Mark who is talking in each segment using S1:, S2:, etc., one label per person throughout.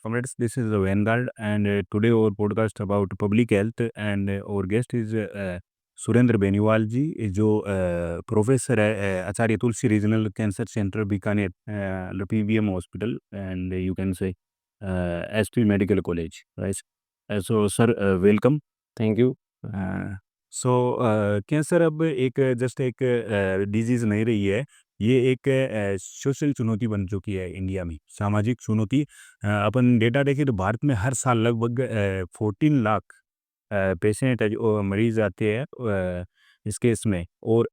S1: comrades. This is Vanguard, and today our podcast about public health, and our guest is Surendra Beniwal जी, जो professor है Acharya Tulsi regional cancer centre Bikaner, PBM hospital, and you can say SP medical college, right? So sir, welcome, thank you. So cancer अब एक just एक disease नहीं रही है, ये एक सोशल चुनौती बन चुकी है इंडिया में, सामाजिक चुनौती। अपन डेटा देखें तो भारत में हर साल लगभग 14 लाख पेशेंट है जो मरीज़ आते हैं इस केस में, और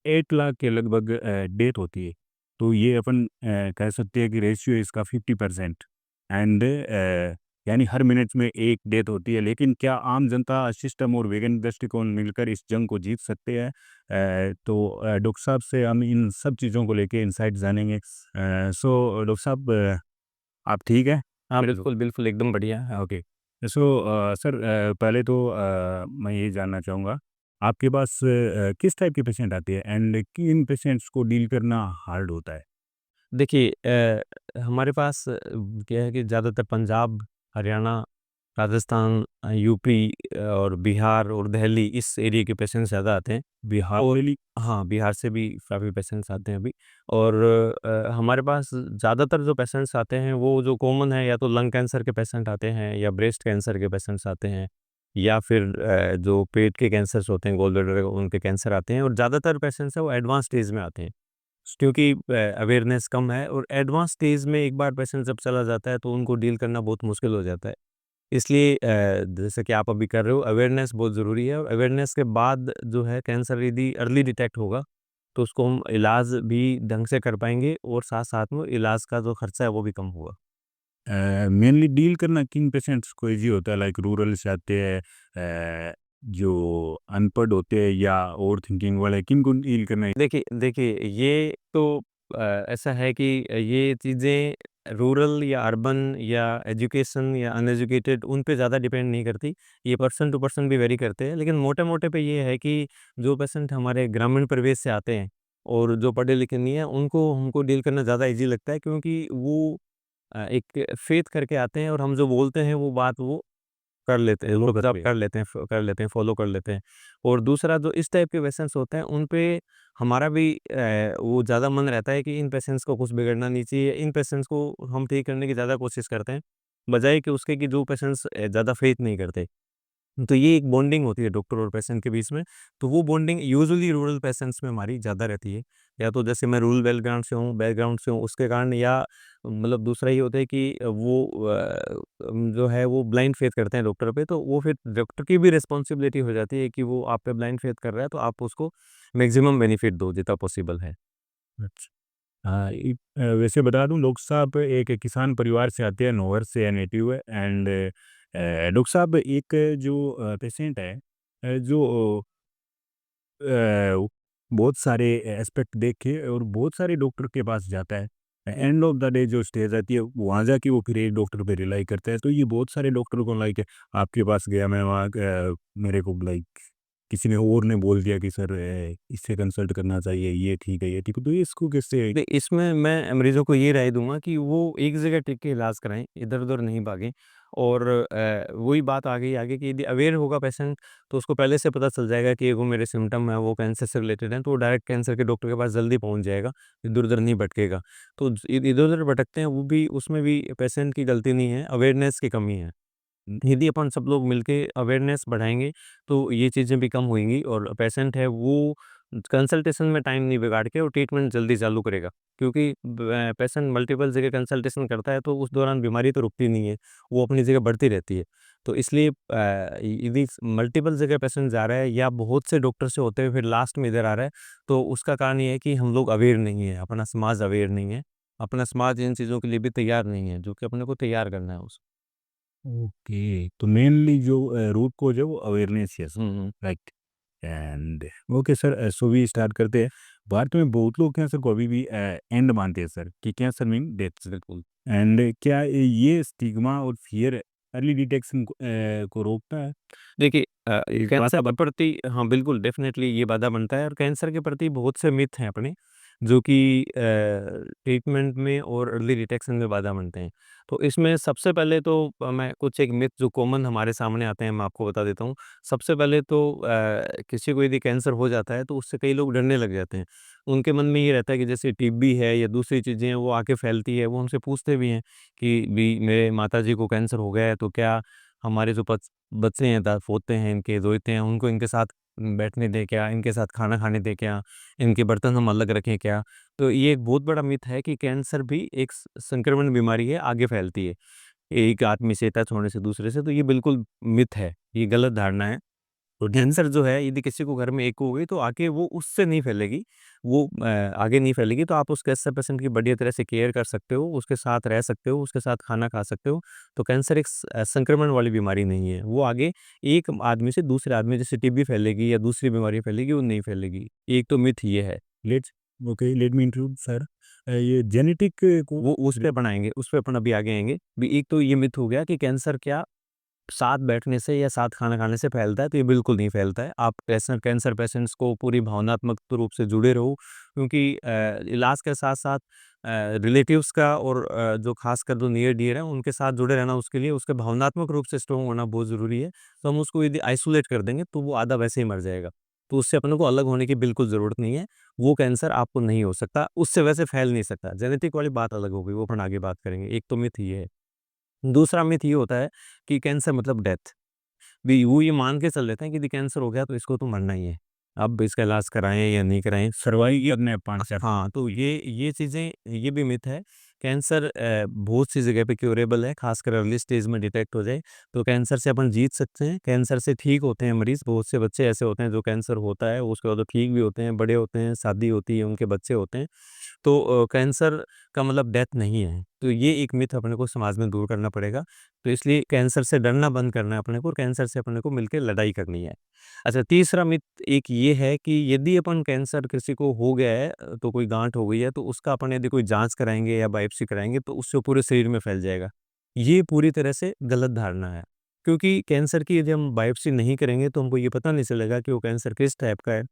S1: 8 लाख के लगभग डेथ होती है। तो ये अपन कह सकते हैं कि रेशियो इसका 50% एंड यानी हर मिनट में एक डेथ होती है। लेकिन क्या आम जनता, सिस्टम और वैज्ञानिक दृष्टिकोण मिलकर इस जंग को जीत सकते हैं? तो डॉक्टर साहब से हम इन सब चीज़ों को लेके इनसाइट जानेंगे। सो डॉक्टर साहब, आप ठीक हैं?
S2: हाँ, बिल्कुल, बिल्कुल, एकदम बढ़िया।
S1: ओके। सो सर, पहले तो मैं ये जानना चाहूँगा, आपके पास किस टाइप के पेशेंट आते हैं एंड किन पेशेंट्स को डील करना हार्ड होता है?
S2: देखिए हमारे पास क्या है कि ज़्यादातर पंजाब, हरियाणा, राजस्थान, यूपी और बिहार और दिल्ली इस एरिया के पेशेंट्स ज़्यादा आते हैं।
S1: बिहार,
S2: और
S1: दिल्ली?
S2: हाँ, बिहार से भी काफ़ी पेशेंट्स आते हैं अभी। और हमारे पास ज़्यादातर जो पेशेंट्स आते हैं वो जो कॉमन है, या तो लंग कैंसर के पेशेंट आते हैं, या ब्रेस्ट कैंसर के पेशेंट्स आते हैं, या फिर जो पेट के कैंसर्स होते हैं, गॉल ब्लैडर उनके कैंसर आते हैं। और ज़्यादातर पेशेंट्स हैं वो एडवांस स्टेज में आते हैं, क्योंकि अवेयरनेस कम है। और एडवांस स्टेज में एक बार पेशेंट जब चला जाता है तो उनको डील करना बहुत मुश्किल हो जाता है। इसलिए जैसे कि आप अभी कर रहे हो, अवेयरनेस बहुत ज़रूरी है। और अवेयरनेस के बाद जो है कैंसर यदि अर्ली डिटेक्ट होगा तो उसको हम इलाज भी ढंग से कर पाएँगे, और साथ-साथ में इलाज का जो खर्चा है वो भी कम होगा।
S1: मेनली डील करना किन पेशेंट्स को ईज़ी होता है? लाइक रूरल से आते हैं, जो अनपढ़ होते हैं, या ओवर थिंकिंग वाले, किनको डील करना है?
S2: देखिए देखिए, ये तो ऐसा है कि ये चीज़ें रूरल या अर्बन या एजुकेशन या अनएजुकेटेड उन पे ज़्यादा डिपेंड नहीं करती। ये पर्सन टू पर्सन भी वेरी करते हैं। लेकिन मोटे-मोटे पे ये है कि जो पेशेंट हमारे ग्रामीण परिवेश से आते हैं और जो पढ़े लिखे नहीं हैं, उनको हमको डील करना ज़्यादा ईज़ी लगता है, क्योंकि वो एक फ़ेथ करके आते हैं, और हम जो बोलते हैं वो बात वो कर लेते हैं,
S1: फॉलो
S2: वो ऑब्ज़र्व
S1: करते हैं।
S2: कर लेते हैं, फ़ॉलो कर लेते हैं। और दूसरा जो इस टाइप के पेशेंट्स होते हैं, उन पे हमारा भी वो ज़्यादा मन रहता है कि इन पेशेंट्स को कुछ बिगड़ना नहीं चाहिए। इन पेशेंट्स को हम ठीक करने की ज़्यादा कोशिश करते हैं, बजाए कि उसके कि जो पेशेंट्स ज़्यादा फ़ेथ नहीं करते। तो ये एक बॉन्डिंग होती है डॉक्टर और पेशेंट के बीच में। तो वो बॉन्डिंग यूजुअली रूरल पेशेंट्स में हमारी ज़्यादा रहती है। या तो जैसे मैं रूरल बैकग्राउंड से हूँ उसके कारण, या मतलब दूसरा ये होता है कि वो जो है वो ब्लाइंड फेथ करते हैं डॉक्टर पे, तो वो फिर डॉक्टर की भी रिस्पॉन्सिबिलिटी हो जाती है कि वो आप पे ब्लाइंड फेथ कर रहा है, तो आप उसको मैक्सिमम बेनिफिट दो जितना पॉसिबल है।
S1: अच्छा। हाँ, वैसे बता दूँ, डॉक्टर साहब एक किसान परिवार से आते हैं, नौहर से नेटिव है, एंड डॉक्टर साहब एक जो पेशेंट है, जो बहुत सारे एस्पेक्ट देख के और बहुत सारे डॉक्टर के पास जाता है। एंड ऑफ द डे जो स्टेज आती है, वहाँ जाके वो फिर एक डॉक्टर पे रिलाई करता है। तो ये बहुत सारे डॉक्टर को, लाइक, आपके पास गया मैं, वहाँ मेरे को लाइक किसी ने और ने बोल दिया कि सर, इससे कंसल्ट करना चाहिए, ये ठीक है, ये ठीक है। तो ये इसको कैसे?
S2: इसमें मैं मरीज़ों को ये राय दूँगा कि वो एक जगह टिक के इलाज कराएँ, इधर-उधर नहीं भागें। और वही बात आ गई आगे कि यदि अवेयर होगा पेशेंट, तो उसको पहले से पता चल जाएगा कि वो मेरे सिम्पटम है वो कैंसर से रिलेटेड हैं, तो वो डायरेक्ट कैंसर के डॉक्टर के पास जल्दी पहुँच जाएगा, इधर-उधर नहीं भटकेगा। तो इधर-उधर भटकते हैं वो भी, उसमें भी पेशेंट की गलती नहीं है, अवेयरनेस की कमी है। यदि अपन सब लोग मिलके अवेयरनेस बढ़ाएँगे, तो ये चीज़ें भी कम होएँगी, और पेशेंट है वो कंसल्टेशन में टाइम नहीं बिगाड़ के और ट्रीटमेंट जल्दी चालू करेगा। क्योंकि पेशेंट मल्टीपल जगह कंसल्टेशन करता है, तो उस दौरान बीमारी तो रुकती नहीं है, वो अपनी जगह बढ़ती रहती है। तो इसलिए यदि मल्टीपल जगह पेशेंट जा रहा है या बहुत से डॉक्टर से होते हुए फिर लास्ट में इधर आ रहा है, तो उसका कारण ये है कि हम लोग अवेयर नहीं है, अपना समाज अवेयर नहीं है। अपना समाज इन चीज़ों के लिए भी तैयार नहीं है, जो कि अपने को तैयार करना है उस।
S1: ओके, तो मेनली जो रूट कोज़ है वो अवेयरनेस है,
S2: hmm, hmm.
S1: Right? And okay sir, so we start करते हैं। भारत में बहुत लोग कैंसर को अभी भी एंड मानते हैं सर, कि कैंसर मीन डेथ।
S2: बिल्कुल।
S1: एंड क्या ये स्टिग्मा और फियर अर्ली डिटेक्शन को रोकता है?
S2: देखिए
S1: इस बात
S2: कैंसर
S1: का
S2: के प्रति हाँ, बिल्कुल डेफ़िनेटली ये बाधा बनता है, और कैंसर के प्रति बहुत से मिथ हैं अपने। जो कि ट्रीटमेंट में और अर्ली डिटेक्शन में बाधा बनते हैं। तो इसमें सबसे पहले तो मैं कुछ एक मिथ जो कॉमन हमारे सामने आते हैं, मैं आपको बता देता हूँ। सबसे पहले तो किसी को यदि कैंसर हो जाता है, तो उससे कई लोग डरने लग जाते हैं। उनके मन में ये रहता है कि जैसे टीबी है या दूसरी चीज़ें हैं, वो आके फैलती है। वो हमसे पूछते भी हैं कि भी मेरे माताजी को कैंसर हो गया है, तो क्या हमारे जो बच्चे हैं, पोते हैं, इनके दोते हैं, उनको इनके साथ बैठने दें क्या? इनके साथ खाना खाने दें क्या? इनके बर्तन हम अलग रखें क्या? तो ये एक बहुत बड़ा मिथ है कि कैंसर भी एक संक्रमण बीमारी है, आगे फैलती है एक आदमी से टच होने से दूसरे से। तो ये बिल्कुल मिथ है, ये गलत धारणा है। तो कैंसर जो है, यदि किसी को घर में एक हो गई, तो आगे वो उससे नहीं फैलेगी, वो आगे नहीं फैलेगी। तो आप उस कैंसर पेशेंट की बढ़िया तरह से केयर कर सकते हो, उसके साथ रह सकते हो, उसके साथ खाना खा सकते हो। तो कैंसर एक संक्रमण वाली बीमारी नहीं है, वो आगे एक आदमी से दूसरे आदमी, जैसे टीबी फैलेगी या दूसरी बीमारी फैलेगी, वो नहीं फैलेगी। एक तो मिथ ये है।
S1: Let's okay, let me interrupt sir. ये जेनेटिक को
S2: वो उस पे अपन आएँगे, उस पे अपन अभी आगे आएँगे। भी एक तो ये मिथ हो गया कि कैंसर क्या साथ बैठने से या साथ खाना खाने से फैलता है, तो ये बिल्कुल नहीं फैलता है। आप कैंसर कैंसर पेशेंट्स को पूरी भावनात्मक रूप से जुड़े रहो, क्योंकि इलाज के साथ-साथ रिलेटिव्स का और जो खासकर जो नियर डियर हैं, उनके साथ जुड़े रहना, उसके लिए उसके भावनात्मक रूप से स्ट्रॉन्ग होना बहुत ज़रूरी है। तो हम उसको यदि आइसोलेट कर देंगे, तो वो आधा वैसे ही मर जाएगा। तो उससे अपने को अलग होने की बिल्कुल ज़रूरत नहीं है। वो कैंसर आपको नहीं हो सकता, उससे वैसे फैल नहीं सकता। जेनेटिक वाली बात अलग हो गई, वो अपन आगे बात करेंगे। एक तो मिथ ये है। दूसरा मिथ ये होता है कि कैंसर मतलब डेथ। भी वो ये मान के चल लेते हैं कि यदि कैंसर हो गया तो इसको तो मरना ही है। अब इसका इलाज कराएँ या नहीं कराएँ।
S1: सर्वाइव करने 5 से
S2: हाँ, तो ये चीज़ें ये भी मिथ है। कैंसर बहुत सी जगह पे क्यूरेबल है, खासकर अर्ली स्टेज में डिटेक्ट हो जाए, तो कैंसर से अपन जीत सकते हैं। कैंसर से ठीक होते हैं मरीज़, बहुत से बच्चे ऐसे होते हैं जो कैंसर होता है, उसके बाद वो ठीक भी होते हैं, बड़े होते हैं, शादी होती है, उनके बच्चे होते हैं। तो कैंसर का मतलब डेथ नहीं है। तो ये एक मिथ अपने को समाज में दूर करना पड़ेगा। तो इसलिए कैंसर से डरना बंद करना है अपने को, और कैंसर से अपने को मिलके लड़ाई करनी है। अच्छा, तीसरा मिथ एक ये है कि यदि अपन कैंसर किसी को हो गया है, तो कोई गाँठ हो गई है, तो उसका अपन यदि कोई जाँच कराएँगे या बायोप्सी कराएँगे, तो उससे पूरे शरीर में फैल जाएगा। ये पूरी तरह से गलत धारणा है। क्योंकि कैंसर की यदि हम बायोप्सी नहीं करेंगे, तो हमको ये पता नहीं चलेगा कि वो कैंसर किस टाइप का है।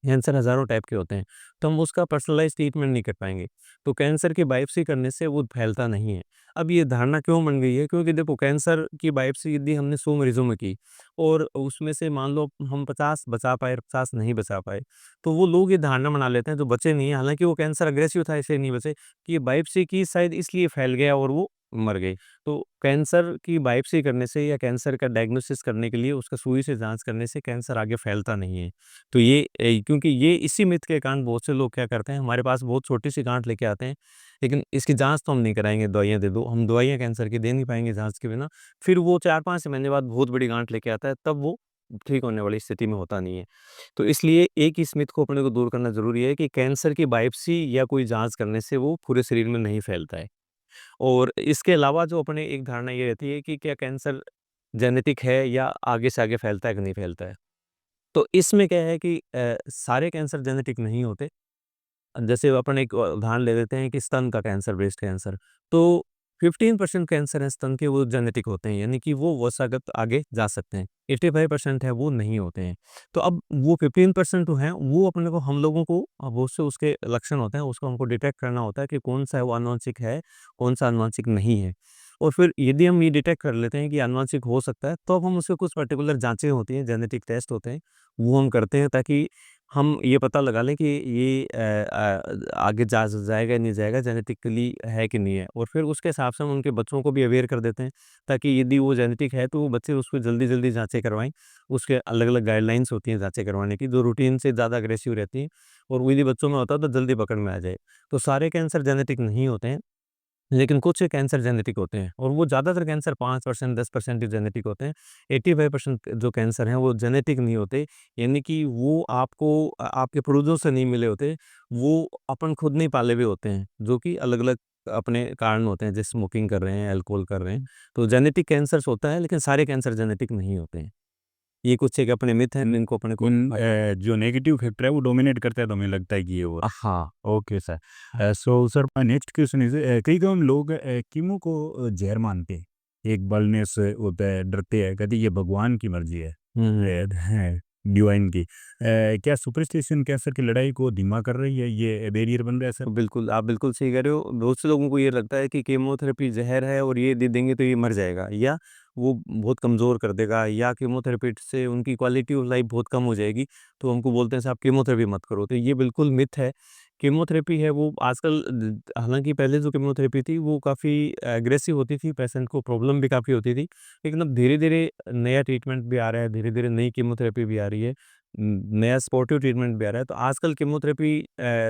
S2: कैंसर हज़ारों टाइप के होते हैं, तो हम उसका पर्सनलाइज़ ट्रीटमेंट नहीं कर पाएँगे। तो कैंसर की बायोप्सी करने से वो फैलता नहीं है। अब ये धारणा क्यों बन गई है? क्योंकि देखो, कैंसर की बायोप्सी यदि हमने 100 मरीज़ों में की और उसमें से मान लो हम 50 बचा पाए, 50 नहीं बचा पाए, तो वो लोग ये धारणा बना लेते हैं जो बचे नहीं हैं, हालाँकि वो कैंसर अग्रेसिव था इसलिए नहीं बचे, कि ये बायोप्सी की शायद इसलिए फैल गया और वो मर गए। तो कैंसर की बायोप्सी करने से या कैंसर का डायग्नोसिस करने के लिए उसका सुई से जाँच करने से कैंसर आगे फैलता नहीं है। तो ये क्योंकि ये इसी मिथ के कारण बहुत से लोग क्या करते हैं, हमारे पास बहुत छोटी-सी गाँठ लेके आते हैं, लेकिन इसकी जाँच तो हम नहीं कराएँगे, दवाइयाँ दे दो। हम दवाइयाँ कैंसर की दे नहीं पाएँगे जाँच के बिना। फिर वो 4-5 महीने बाद बहुत बड़ी गाँठ लेके आता है, तब वो ठीक होने वाली स्थिति में होता नहीं है। तो इसलिए एक इस मिथ को अपने को दूर करना ज़रूरी है कि कैंसर की बायोप्सी या कोई जाँच करने से वो पूरे शरीर में नहीं फैलता है। और इसके अलावा जो अपने एक धारणा ये रहती है कि क्या कैंसर जेनेटिक है या आगे से आगे फैलता है कि नहीं फैलता है। तो इसमें क्या है कि सारे कैंसर जेनेटिक नहीं होते। जैसे अपन एक उदाहरण ले लेते हैं कि स्तन का कैंसर, ब्रेस्ट कैंसर, तो 15% कैंसर है स्तन के, वो जेनेटिक होते हैं, यानी कि वो वंशागत आगे जा सकते हैं। 85% है वो नहीं होते हैं। तो अब वो 15% जो हैं, वो अपने को हम लोगों को अब उससे उसके लक्षण होते हैं, उसको हमको डिटेक्ट करना होता है कि कौन-सा है वो आनुवंशिक है, कौन-सा आनुवंशिक नहीं है। और फिर यदि हम ये डिटेक्ट कर लेते हैं कि आनुवंशिक हो सकता है, तो अब हम उसके कुछ पर्टिकुलर जाँचें होती हैं, जेनेटिक टेस्ट होते हैं, वो हम करते हैं ताकि हम ये पता लगा लें कि ये आगे जा जाएगा नहीं जाएगा, जेनेटिकली है कि नहीं है, और फिर उसके हिसाब से हम उनके बच्चों को भी अवेयर कर देते हैं, ताकि यदि वो जेनेटिक है तो वो बच्चे उसको जल्दी-जल्दी जाँचें करवाएँ। उसके अलग-अलग गाइडलाइंस होती हैं जाँचें करवाने की, जो रूटीन से ज़्यादा अग्रेसिव रहती हैं, और वो यदि बच्चों में होता है तो जल्दी पकड़ में आ जाए। तो सारे कैंसर जेनेटिक नहीं होते हैं। लेकिन कुछ कैंसर जेनेटिक होते हैं, और वो ज़्यादातर कैंसर 5% 10% ही जेनेटिक होते हैं। 85% जो कैंसर हैं वो जेनेटिक नहीं होते, यानी कि वो आपको आपके पूर्वजों से नहीं मिले होते, वो अपन खुद नहीं पाले हुए होते हैं, जो कि अलग-अलग अपने कारण होते हैं, जैसे स्मोकिंग कर रहे हैं, अल्कोहल कर रहे हैं। तो जेनेटिक कैंसर्स होता है, लेकिन सारे कैंसर जेनेटिक नहीं होते हैं। ये कुछ एक अपने मिथ हैं
S1: उन
S2: जिनको अपने को
S1: उन जो नेगेटिव फैक्टर है वो डोमिनेट करता है, तो हमें लगता है कि ये हो रहा
S2: हाँ।
S1: है। Okay sir. So sir my next question is कई-कई लोग कीमो को ज़हर मानते हैं। एक बलनेस होता है, डरते हैं, कहते हैं ये भगवान की मर्ज़ी है।
S2: हुँ, हुँ।
S1: रेड है। डिवाइन की। क्या सुपरस्टिशन कैंसर की लड़ाई को धीमा कर रही है? ये बैरियर बन रहा है सर?
S2: बिल्कुल, आप बिल्कुल सही कह रहे हो। बहुत से लोगों को ये लगता है कि कीमोथेरेपी ज़हर है और ये दे देंगे तो ये मर जाएगा, या वो बहुत कमज़ोर कर देगा, या कीमोथेरेपी से उनकी क्वालिटी ऑफ लाइफ बहुत कम हो जाएगी, तो हमको बोलते हैं साहब कीमोथेरेपी मत करो। तो ये बिल्कुल मिथ है। कीमोथेरेपी है वो आजकल हालाँकि पहले जो कीमोथेरेपी थी वो काफ़ी एग्रेसिव होती थी, पेशेंट को प्रॉब्लम भी काफ़ी होती थी। लेकिन अब धीरे-धीरे नया ट्रीटमेंट भी आ रहा है, धीरे-धीरे नई कीमोथेरेपी भी आ रही है, नया सपोर्टिव ट्रीटमेंट भी आ रहा है। तो आजकल कीमोथेरेपी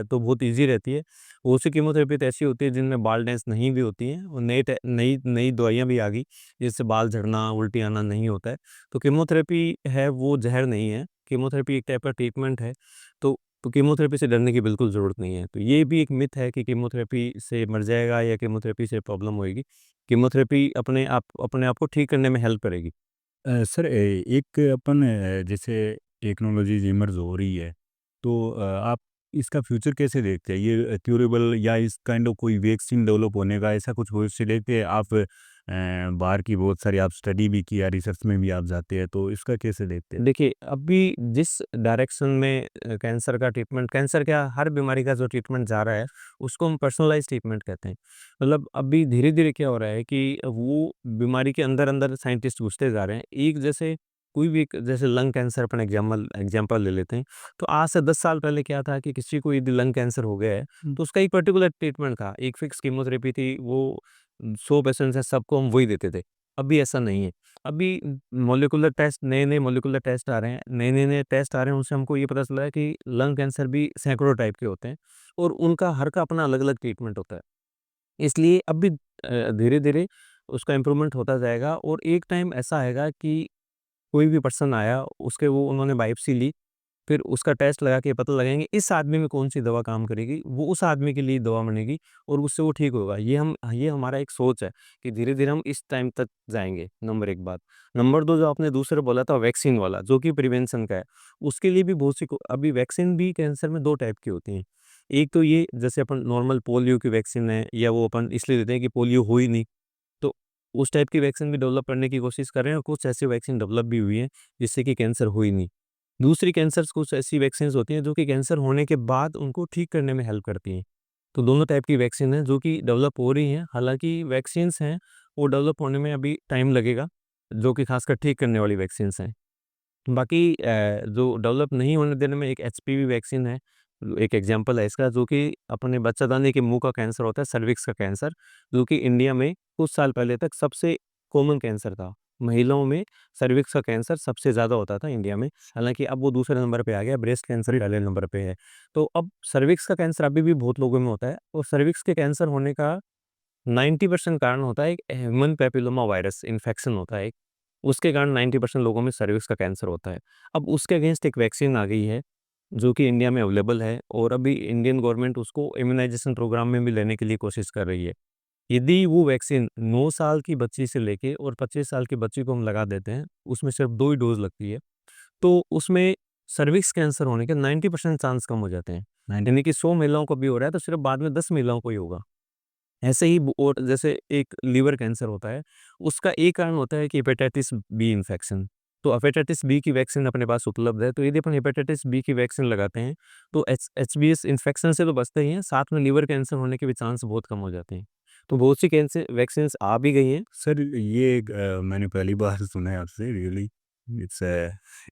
S2: तो बहुत ईज़ी रहती है। बहुत सी कीमोथेरेपी तो ऐसी होती है जिनमें बालनेस नहीं भी होती हैं, और नई नई दवाइयाँ भी आ गई, जिससे बाल झड़ना, उल्टी आना नहीं होता है। तो कीमोथेरेपी है वो ज़हर नहीं है, कीमोथेरेपी एक टाइप का ट्रीटमेंट है। तो कीमोथेरेपी से डरने की बिल्कुल ज़रूरत नहीं है। तो ये भी एक मिथ है कि कीमोथेरेपी से मर जाएगा या कीमोथेरेपी से प्रॉब्लम होएगी। कीमोथेरेपी अपने आप को ठीक करने में हेल्प करेगी।
S1: सर एक अपन जैसे टेक्नोलॉजीज़ इमर्ज हो रही है, तो आप इसका फ्यूचर कैसे देखते हैं? ये क्यूरेबल या इस काइंड ऑफ कोई वैक्सीन डेवलप होने का ऐसा कुछ भविष्य देखते हैं आप? बाहर की बहुत सारी आप स्टडी भी किया, रिसर्च में भी आप जाते हैं, तो इसका कैसे देखते हैं?
S2: देखिए, अभी जिस डायरेक्शन में कैंसर का ट्रीटमेंट, कैंसर क्या हर बीमारी का जो ट्रीटमेंट जा रहा है, उसको हम पर्सनलाइज़्ड ट्रीटमेंट कहते हैं। मतलब अभी धीरे-धीरे क्या हो रहा है कि वो बीमारी के अंदर-अंदर साइंटिस्ट घुसते जा रहे हैं। एक जैसे कोई भी एक जैसे लंग कैंसर अपन एग्ज़ाम्पल ले लेते हैं। तो आज से 10 साल पहले क्या था कि किसी को यदि लंग कैंसर हो गया है, तो उसका एक पर्टिकुलर ट्रीटमेंट था, एक फिक्स कीमोथेरेपी थी, वो 100 पेशेंट्स हैं, सबको हम वही देते थे। अभी ऐसा नहीं है। अभी मॉलिक्यूलर टेस्ट, नए-नए मॉलिक्यूलर टेस्ट आ रहे हैं, नए-नए टेस्ट आ रहे हैं, उससे हमको ये पता चला है कि लंग कैंसर भी सैकड़ों टाइप के होते हैं, और उनका हर का अपना अलग-अलग ट्रीटमेंट होता है। इसलिए अब भी धीरे-धीरे उसका इम्प्रूवमेंट होता जाएगा, और एक टाइम ऐसा आएगा कि कोई भी पर्सन आया, उसके वो उन्होंने बायोप्सी ली, फिर उसका टेस्ट लगा के पता लगाएँगे इस आदमी में कौन-सी दवा काम करेगी, वो उस आदमी के लिए दवा बनेगी और उससे वो ठीक होगा। ये हमारा एक सोच है कि धीरे-धीरे हम इस टाइम तक जाएँगे, नंबर 1 बात। नंबर 2, जो आपने दूसरा बोला था वैक्सीन वाला, जो कि प्रिवेंशन का है, उसके लिए भी बहुत सी को अभी वैक्सीन भी कैंसर में 2 टाइप की होती हैं। एक तो ये जैसे अपन नॉर्मल पोलियो की वैक्सीन है, या वो अपन इसलिए देते हैं कि पोलियो हो ही नहीं, तो उस टाइप की वैक्सीन भी डेवलप करने की कोशिश कर रहे हैं, और कुछ ऐसी वैक्सीन डेवलप भी हुई हैं, जिससे कि कैंसर हो ही नहीं। दूसरी कैंसर्स कुछ ऐसी वैक्सीन्स होती हैं जो कि कैंसर होने के बाद उनको ठीक करने में हेल्प करती हैं। तो दोनों टाइप की वैक्सीन हैं जो कि डेवलप हो रही हैं। हालाँकि वैक्सीन्स हैं, वो डेवलप होने में अभी टाइम लगेगा, जो कि खासकर ठीक करने वाली वैक्सीन्स हैं। बाकी जो डेवलप नहीं होने देने में एक एचपीवी वैक्सीन है, एक एग्ज़ाम्पल है इसका, जो कि अपने बच्चादानी के मुँह का कैंसर होता है, सर्विक्स का कैंसर, जो कि इंडिया में कुछ साल पहले तक सबसे कॉमन कैंसर था। महिलाओं में सर्विक्स का कैंसर सबसे ज़्यादा होता था इंडिया में, हालाँकि अब वो दूसरे नंबर पे आ गया, ब्रेस्ट कैंसर ही पहले नंबर पे है। तो अब सर्विक्स का कैंसर अभी भी बहुत लोगों में होता है, और सर्विक्स के कैंसर होने का 90% कारण होता है एक ह्यूमन पैपिलोमा वायरस इन्फेक्शन होता है एक, उसके कारण 90% लोगों में सर्विक्स का कैंसर होता है। अब उसके अगेंस्ट एक वैक्सीन आ गई है, जो कि इंडिया में अवेलेबल है, और अभी इंडियन गवर्नमेंट उसको इम्यूनाइज़ेशन प्रोग्राम में भी लेने के लिए कोशिश कर रही है। यदि वो वैक्सीन 9 साल की बच्ची से लेके और 25 साल की बच्ची को हम लगा देते हैं, उसमें सिर्फ 2 ही डोज़ लगती है, तो उसमें सर्विक्स कैंसर होने के 90% चांस कम हो जाते हैं।
S1: नाइन
S2: यानी कि 100 महिलाओं को भी हो रहा है, तो सिर्फ बाद में 10 महिलाओं को ही होगा। ऐसे ही और जैसे एक लीवर कैंसर होता है, उसका एक कारण होता है कि हेपेटाइटिस बी इन्फेक्शन। तो हेपेटाइटिस बी की वैक्सीन अपने पास उपलब्ध है, तो यदि अपन हेपेटाइटिस बी की वैक्सीन लगाते हैं, तो एचबीएस इन्फेक्शन से तो बचते ही हैं, साथ में लीवर कैंसर होने के भी चांस बहुत कम हो जाते हैं। तो बहुत सी कैंसर वैक्सीन्स आ भी गई हैं।
S1: सर, ये मैंने पहली बार सुना है आपसे, रियली। इट्स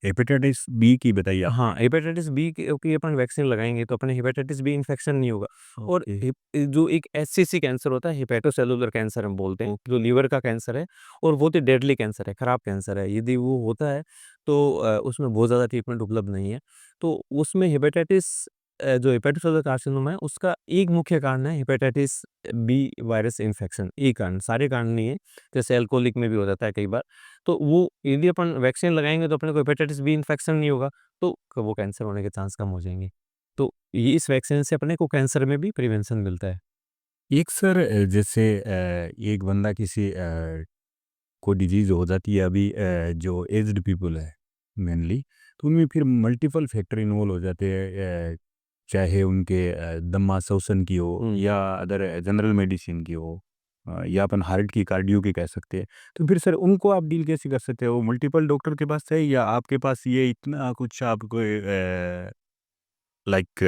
S1: हेपेटाइटिस बी की बताइए आपने?
S2: हाँ, हेपेटाइटिस बी की अपन वैक्सीन लगाएँगे तो अपने हेपेटाइटिस बी इन्फेक्शन नहीं होगा, और
S1: ओके।
S2: जो एक एचसीसी कैंसर होता है, हेपेटोसेलुलर कैंसर हम बोलते हैं, जो लीवर का कैंसर है, और वो तो डेडली कैंसर है, खराब कैंसर है। यदि वो होता है तो उसमें बहुत ज़्यादा ट्रीटमेंट उपलब्ध नहीं है। तो उसमें जो हेपेटोसेलुलर कार्सिनोमा है, उसका एक मुख्य कारण है हेपेटाइटिस बी वायरस इन्फेक्शन, एक कारण, सारे कारण नहीं है। जैसे अल्कोहलिक में भी हो जाता है कई बार। तो वो यदि अपन वैक्सीन लगाएँगे तो अपने को हेपेटाइटिस बी इन्फेक्शन नहीं होगा, तो वो कैंसर होने के चांस कम हो जाएँगे। तो ये इस वैक्सीन से अपने को कैंसर में भी प्रिवेंशन मिलता है।
S1: एक सर, जैसे एक बंदा किसी को डिजीज़ हो जाती है अभी, जो एज्ड पीपल है मेनली, तो उनमें फिर मल्टीपल फैक्टर इन्वॉल्व हो जाते हैं, चाहे उनके दमा शोषण की हो
S2: हुँ।
S1: या अदर जनरल मेडिसिन की हो। या अपन हार्ट की, कार्डियो की कह सकते हैं। तो फिर सर उनको आप डील कैसे कर सकते हो? मल्टीपल डॉक्टर के पास है या आपके पास ये इतना कुछ आपको लाइक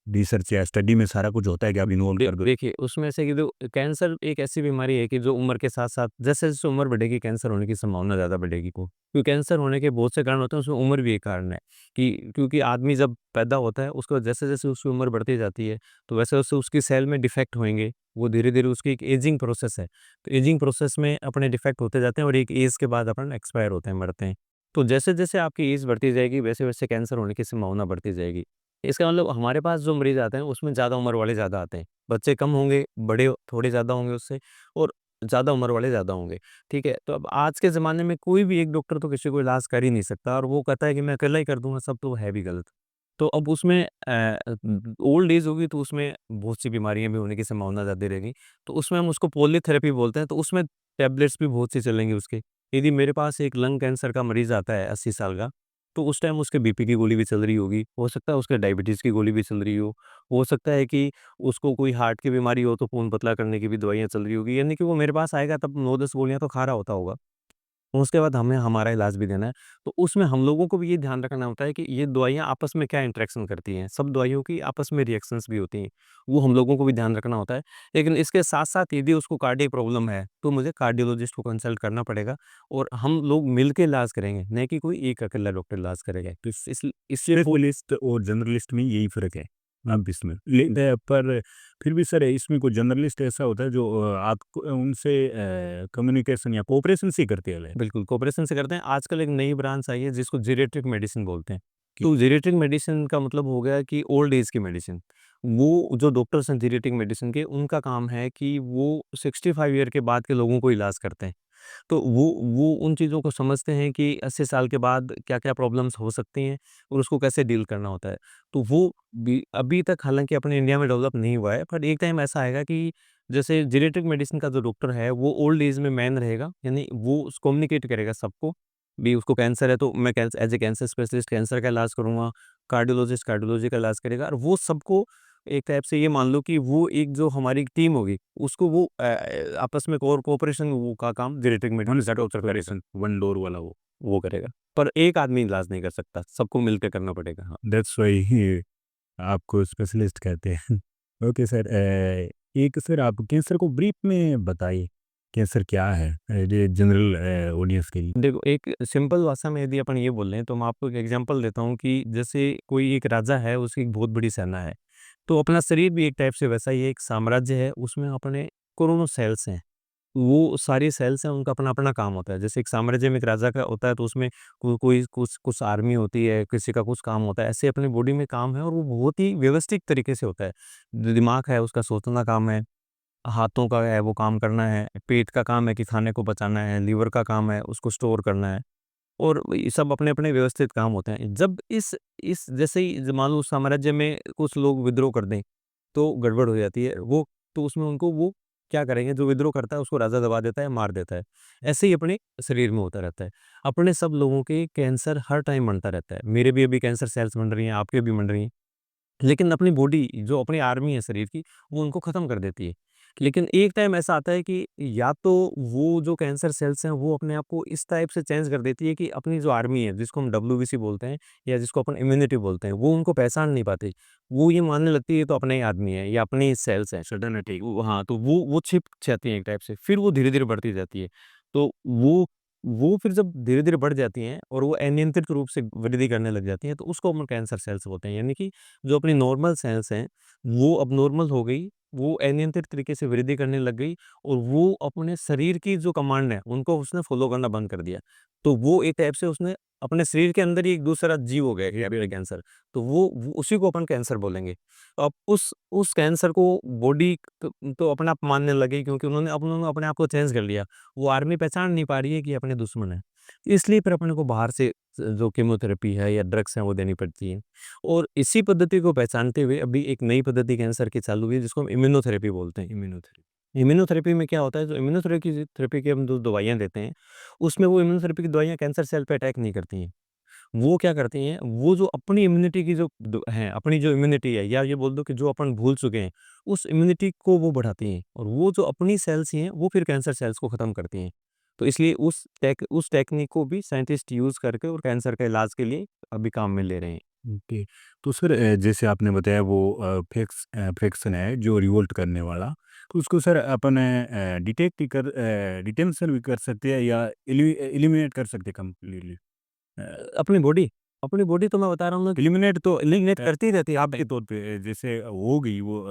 S1: रिसर्च या स्टडी में सारा कुछ होता है कि आप इन्वॉल्व कर दो?
S2: देखिए, उसमें ऐसे कि जो कैंसर एक ऐसी बीमारी है कि जो उम्र के साथ-साथ जैसे-जैसे उम्र बढ़ेगी कैंसर होने की संभावना ज़्यादा बढ़ेगी को। क्योंकि कैंसर होने के बहुत से कारण होते हैं, उसमें उम्र भी एक कारण है कि क्योंकि आदमी जब पैदा होता है, उसके बाद जैसे-जैसे उसकी उम्र बढ़ती जाती है, तो वैसे-वैसे उसकी सेल में डिफेक्ट होएँगे। वो धीरे-धीरे उसकी एक एजिंग प्रोसेस है। तो एजिंग प्रोसेस में अपने डिफेक्ट होते जाते हैं और एक एज के बाद अपन एक्सपायर होते हैं, मरते हैं। तो जैसे-जैसे आपकी एज बढ़ती जाएगी, वैसे-वैसे कैंसर होने की संभावना बढ़ती जाएगी। इसका मतलब हमारे पास जो मरीज़ आते हैं, उसमें ज़्यादा उम्र वाले ज़्यादा आते हैं। बच्चे कम होंगे, बड़े थोड़े ज़्यादा होंगे उससे और ज़्यादा उम्र वाले ज़्यादा होंगे, ठीक है? तो अब आज के ज़माने में कोई भी एक डॉक्टर तो किसी को इलाज कर ही नहीं सकता और वो कहता है कि मैं अकेला ही कर दूँगा सब, तो वो है भी गलत। तो अब उसमें ओल्ड एज होगी तो उसमें बहुत सी बीमारियाँ भी होने की संभावना ज़्यादा रहेगी। तो उसमें हम उसको पॉलीथेरेपी बोलते हैं, तो उसमें टैबलेट्स भी बहुत सी चलेंगी उसके। यदि मेरे पास एक लंग कैंसर का मरीज़ आता है 80 साल का, तो उस टाइम उसके बीपी की गोली भी चल रही होगी, हो सकता है उसके डायबिटीज़ की गोली भी चल रही हो सकता है कि उसको कोई हार्ट की बीमारी हो तो खून पतला करने की भी दवाइयाँ चल रही होगी, यानी कि वो मेरे पास आएगा तब 9-10 गोलियाँ तो खा रहा होता होगा। उसके बाद हमें हमारा इलाज भी देना है। तो उसमें हम लोगों को भी ये ध्यान रखना होता है कि ये दवाइयाँ आपस में क्या इंटरेक्शन करती हैं। सब दवाइयों की आपस में रिएक्शंस भी होती हैं, वो हम लोगों को भी ध्यान रखना होता है। लेकिन इसके साथ-साथ यदि उसको कार्डियक प्रॉब्लम है, तो मुझे कार्डियोलॉजिस्ट को कंसल्ट करना पड़ेगा और हम लोग मिल के इलाज करेंगे, नहीं कि कोई एक अकेला डॉक्टर इलाज करेगा। तो इस इससे वो
S1: स्पेशलिस्ट और जनरलिस्ट में यही फ़र्क है अब इसमें। पर फिर भी सर इसमें कोई जनरलिस्ट ऐसा होता है जो आपको उनसे कम्युनिकेशन या कोऑपरेशन से ही करते हैं?
S2: बिल्कुल, कोऑपरेशन से करते हैं। आजकल एक नई ब्रांच आई है जिसको जेरियाट्रिक मेडिसिन बोलते हैं।
S1: कि
S2: तो जेरियाट्रिक मेडिसिन का मतलब हो गया कि ओल्ड एज की मेडिसिन। वो जो डॉक्टर्स हैं जेरियाट्रिक मेडिसिन के, उनका काम है कि वो 65 ईयर के बाद के लोगों को इलाज करते हैं। तो वो उन चीज़ों को समझते हैं कि 80 साल के बाद क्या-क्या प्रॉब्लम्स हो सकती हैं और उसको कैसे डील करना होता है। तो वो भी अभी तक हालाँकि अपने इंडिया में डेवलप नहीं हुआ है, पर एक टाइम ऐसा आएगा कि जैसे जेनेटिक मेडिसिन का जो डॉक्टर है, वो ओल्ड एज में मैन रहेगा, यानी वो कम्युनिकेट करेगा सबको, भी उसको कैंसर है तो मैं as a cancer specialist cancer का इलाज करूँगा, कार्डियोलॉजिस्ट कार्डियोलॉजी का इलाज करेगा और वो सबको एक टाइप से ये मान लो कि वो एक जो हमारी टीम होगी, उसको वो आपस में कोऑपरेशन वो का काम जेनेटिक
S1: वन
S2: मेडिसिन का
S1: स्टॉप
S2: डॉक्टर करेगा,
S1: ऑपरेशन, वन डोर वाला वो।
S2: वो करेगा। पर एक आदमी इलाज नहीं कर सकता, सबको मिलके करना पड़ेगा। हाँ।
S1: दैट्स व्हाई आपको स्पेशलिस्ट कहते हैं। ओके सर, एक सर आप कैंसर को ब्रीफ में बताइए, कैंसर क्या है? ये जनरल ऑडियंस के लिए।
S2: देखो, एक सिंपल भाषा में यदि अपन ये बोल रहे हैं, तो मैं आपको एक एग्ज़ाम्पल देता हूँ कि जैसे कोई एक राजा है, उसकी एक बहुत बड़ी सेना है। तो अपना शरीर भी एक टाइप से वैसा ही है, एक साम्राज्य है, उसमें अपने करोड़ों सेल्स हैं। वो सारी सेल्स हैं, उनका अपना-अपना काम होता है। जैसे एक साम्राज्य में एक राजा का होता है, तो उसमें कोई कुछ कुछ आर्मी होती है, किसी का कुछ काम होता है। ऐसे अपनी बॉडी में काम है और वो बहुत ही व्यवस्थित तरीके से होता है। दिमाग है, उसका सोचना काम है, हाथों का है, वो काम करना है, पेट का काम है कि खाने को पचाना है, लीवर का काम है, उसको स्टोर करना है। और ये सब अपने-अपने व्यवस्थित काम होते हैं। जब इस जैसे ही मान लो साम्राज्य में कुछ लोग विद्रोह कर दें, तो गड़बड़ हो जाती है। वो तो उसमें उनको वो क्या करेंगे, जो विद्रोह करता है उसको राजा दबा देता है, मार देता है। ऐसे ही अपने शरीर में होता रहता है। अपने सब लोगों के कैंसर हर टाइम बनता रहता है। मेरे भी अभी कैंसर सेल्स बन रही हैं, आपके भी बन रही हैं। लेकिन अपनी बॉडी जो अपनी आर्मी है शरीर की, वो उनको ख़त्म कर देती है। लेकिन एक टाइम ऐसा आता है कि या तो वो जो कैंसर सेल्स हैं, वो अपने आप को इस टाइप से चेंज कर देती है कि अपनी जो आर्मी है, जिसको हम डब्ल्यूबीसी बोलते हैं या जिसको अपन इम्यूनिटी बोलते हैं, वो उनको पहचान नहीं पाती। वो ये मानने लगती है, ये तो अपना ही आदमी है, ये अपने ही सेल्स हैं।
S1: Sudden attack.
S2: वो हाँ, तो वो छिप जाती हैं एक टाइप से, फिर वो धीरे-धीरे बढ़ती जाती है। तो वो फिर जब धीरे-धीरे बढ़ जाती हैं और वो अनियंत्रित रूप से वृद्धि करने लग जाती हैं, तो उसको हम कैंसर सेल्स बोलते हैं। यानी कि जो अपनी नॉर्मल सेल्स हैं, वो अब नॉर्मल हो गई, वो अनियंत्रित तरीके से वृद्धि करने लग गई और वो अपने शरीर की जो कमांड है, उनको उसने फ़ॉलो करना बंद कर दिया। तो वो एक टाइप से उसने अपने शरीर के अंदर ही एक दूसरा जीव हो गया कैंसर। तो वो उसी को अपन कैंसर बोलेंगे। तो अब उस कैंसर को बॉडी तो अपने आप मानने लगी क्योंकि उन्होंने अपने आप को चेंज कर लिया। वो आर्मी पहचान नहीं पा रही है कि ये अपने दुश्मन है। इसलिए फिर अपने को बाहर से जो कीमोथेरेपी है या ड्रग्स हैं वो देनी पड़ती हैं। और इसी पद्धति को पहचानते हुए अभी एक नई पद्धति कैंसर की चालू हुई है जिसको हम इम्यूनोथेरेपी बोलते हैं, इम्यूनोथेरेपी। इम्यूनोथेरेपी में क्या होता है, जो इम्यूनोथेरेपी थेरेपी की हम जो दवाइयाँ देते हैं, उसमें वो इम्यूनोथेरेपी की दवाइयाँ कैंसर सेल पे अटैक नहीं करती हैं। वो क्या करती हैं, वो जो अपनी इम्यूनिटी की जो अपनी जो इम्यूनिटी है, या ये बोल दो कि जो अपन भूल चुके हैं, उस इम्यूनिटी को वो बढ़ाती हैं, और वो जो अपनी सेल्स ही हैं, वो फिर कैंसर सेल्स को ख़त्म करती हैं। तो इसलिए उस टेक्निक को भी साइंटिस्ट यूज़ करके और कैंसर के इलाज के लिए अभी काम में ले रहे हैं।
S1: ओके। तो सर जैसे आपने बताया वो फ्रैक्शन है जो रिवोल्ट करने वाला, तो उसको सर अपन डिटेक्ट ही डिटेंशन भी कर सकते हैं या एलिमिनेट कर सकते हैं कंप्लीटली?
S2: अपनी बॉडी तो मैं बता रहा हूँ ना,
S1: एलिमिनेट तो
S2: एलिमिनेट करती ही रहती है।
S1: आपके तौर पे जैसे हो गई वो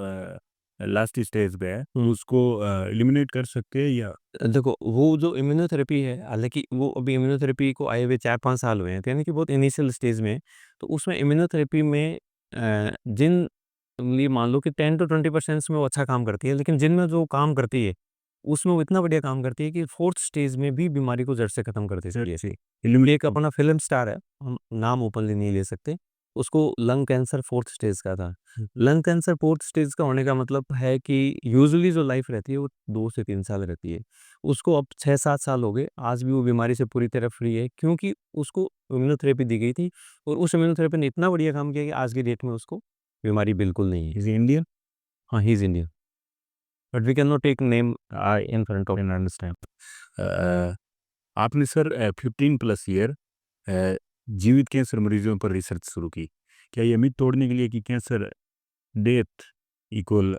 S1: लास्ट स्टेज पे है, तो
S2: हुँ।
S1: उसको एलिमिनेट कर सकते हैं या?
S2: देखो, वो जो इम्यूनोथेरेपी है, हालाँकि वो अभी इम्यूनोथेरेपी को आए हुए 4-5 साल हुए हैं, तो यानी कि बहुत इनिशियल स्टेज में है। तो उसमें इम्यूनोथेरेपी में जिन ये मान लो कि 10 टू 20% में वो अच्छा काम करती है, लेकिन जिनमें जो काम करती है, उसमें वो इतना बढ़िया काम करती है कि 4th स्टेज में भी बीमारी को जड़ से खत्म कर
S1: सर
S2: देती है ऐसी।
S1: एलिमिनेट
S2: एक अपना फ़िल्म स्टार है, हम नाम ओपनली नहीं ले सकते, उसको लंग कैंसर 4th स्टेज का था। लंग कैंसर 4th स्टेज का होने का मतलब है कि यूजुअली जो लाइफ़ रहती है वो 2 से 3 साल रहती है। उसको अब 6-7 साल हो गए, आज भी वो बीमारी से पूरी तरह फ्री है, क्योंकि उसको इम्यूनोथेरेपी दी गई थी, और उस इम्यूनोथेरेपी ने इतना बढ़िया काम किया कि आज की डेट में उसको बीमारी बिल्कुल नहीं है।
S1: Is Indian?
S2: हाँ, he is Indian, but we can not take name in front of.
S1: Can understand. आपने सर 15 प्लस ईयर जीवित कैंसर मरीजों पर रिसर्च शुरू की। क्या ये मिथ तोड़ने के लिए कि कैंसर डेथ इक्वल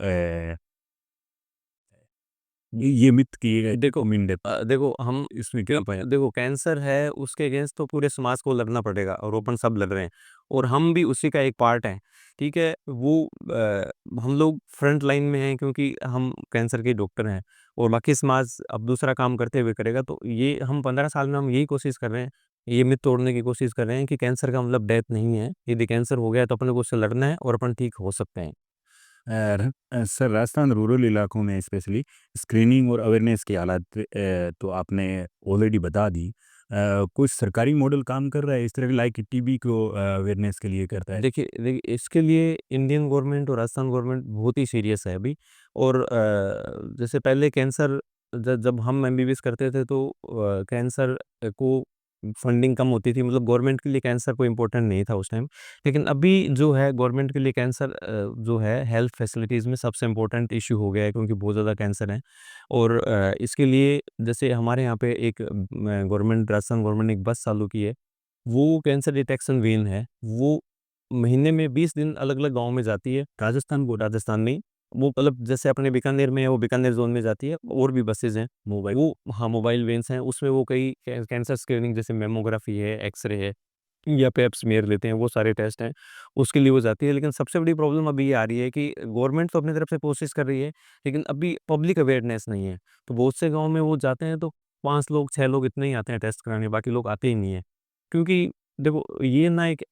S1: ये मिथ की
S2: देखो
S1: मीन डेथ
S2: देखो हम
S1: इसमें क्या पाया?
S2: देखो, कैंसर है, उसके अगेंस्ट तो पूरे समाज को लड़ना पड़ेगा, और ओपन सब लड़ रहे हैं, और हम भी उसी का एक पार्ट हैं, ठीक है? हम लोग फ्रंट लाइन में हैं, क्योंकि हम कैंसर के डॉक्टर हैं, और बाकी समाज अब दूसरा काम करते हुए करेगा। तो ये हम 15 साल में हम यही कोशिश कर रहे हैं, ये मिथ तोड़ने की कोशिश कर रहे हैं कि कैंसर का मतलब डेथ नहीं है। यदि कैंसर हो गया तो अपने को उससे लड़ना है, और अपन ठीक हो सकते हैं।
S1: सर राजस्थान रूरल इलाकों में स्पेशली स्क्रीनिंग और अवेयरनेस की हालात तो आपने ऑलरेडी बता दी। कुछ सरकारी मॉडल काम कर रहा है इस तरह की लाइक टीबी को अवेयरनेस के लिए करता है?
S2: देखिए, इसके लिए इंडियन गवर्नमेंट और राजस्थान गवर्नमेंट बहुत ही सीरियस है अभी, और जैसे पहले कैंसर जब हम एमबीबीएस करते थे, तो कैंसर को फंडिंग कम होती थी, मतलब गवर्नमेंट के लिए कैंसर कोई इम्पोर्टेंट नहीं था उस टाइम। लेकिन अभी जो है गवर्नमेंट के लिए कैंसर जो है हेल्थ फैसिलिटीज़ में सबसे इम्पोर्टेंट इश्यू हो गया है, क्योंकि बहुत ज़्यादा कैंसर है। और इसके लिए जैसे हमारे यहाँ पे एक गवर्नमेंट राजस्थान गवर्नमेंट ने एक बस चालू की है, वो कैंसर डिटेक्शन वेन है, वो महीने में 20 दिन अलग-अलग गाँव में जाती है। राजस्थान में ही, वो मतलब जैसे अपने बीकानेर में है, वो बीकानेर ज़ोन में जाती है, और भी बसेज़ हैं।
S1: मोबाइल
S2: वो हाँ, मोबाइल वेन्स हैं, उसमें वो कई कैंसर स्क्रीनिंग जैसे मेमोग्राफी है, एक्स-रे है, या पेप स्मीयर लेते हैं, वो सारे टेस्ट हैं, उसके लिए वो जाती है। लेकिन सबसे बड़ी प्रॉब्लम अभी ये आ रही है कि गवर्नमेंट तो अपनी तरफ से कोशिश कर रही है, लेकिन अभी पब्लिक अवेयरनेस नहीं है। तो बहुत से गाँव में वो जाते हैं, तो 5 लोग, 6 लोग इतने ही आते हैं टेस्ट कराने, बाकी लोग आते ही नहीं हैं। क्योंकि देखो, ये ना एक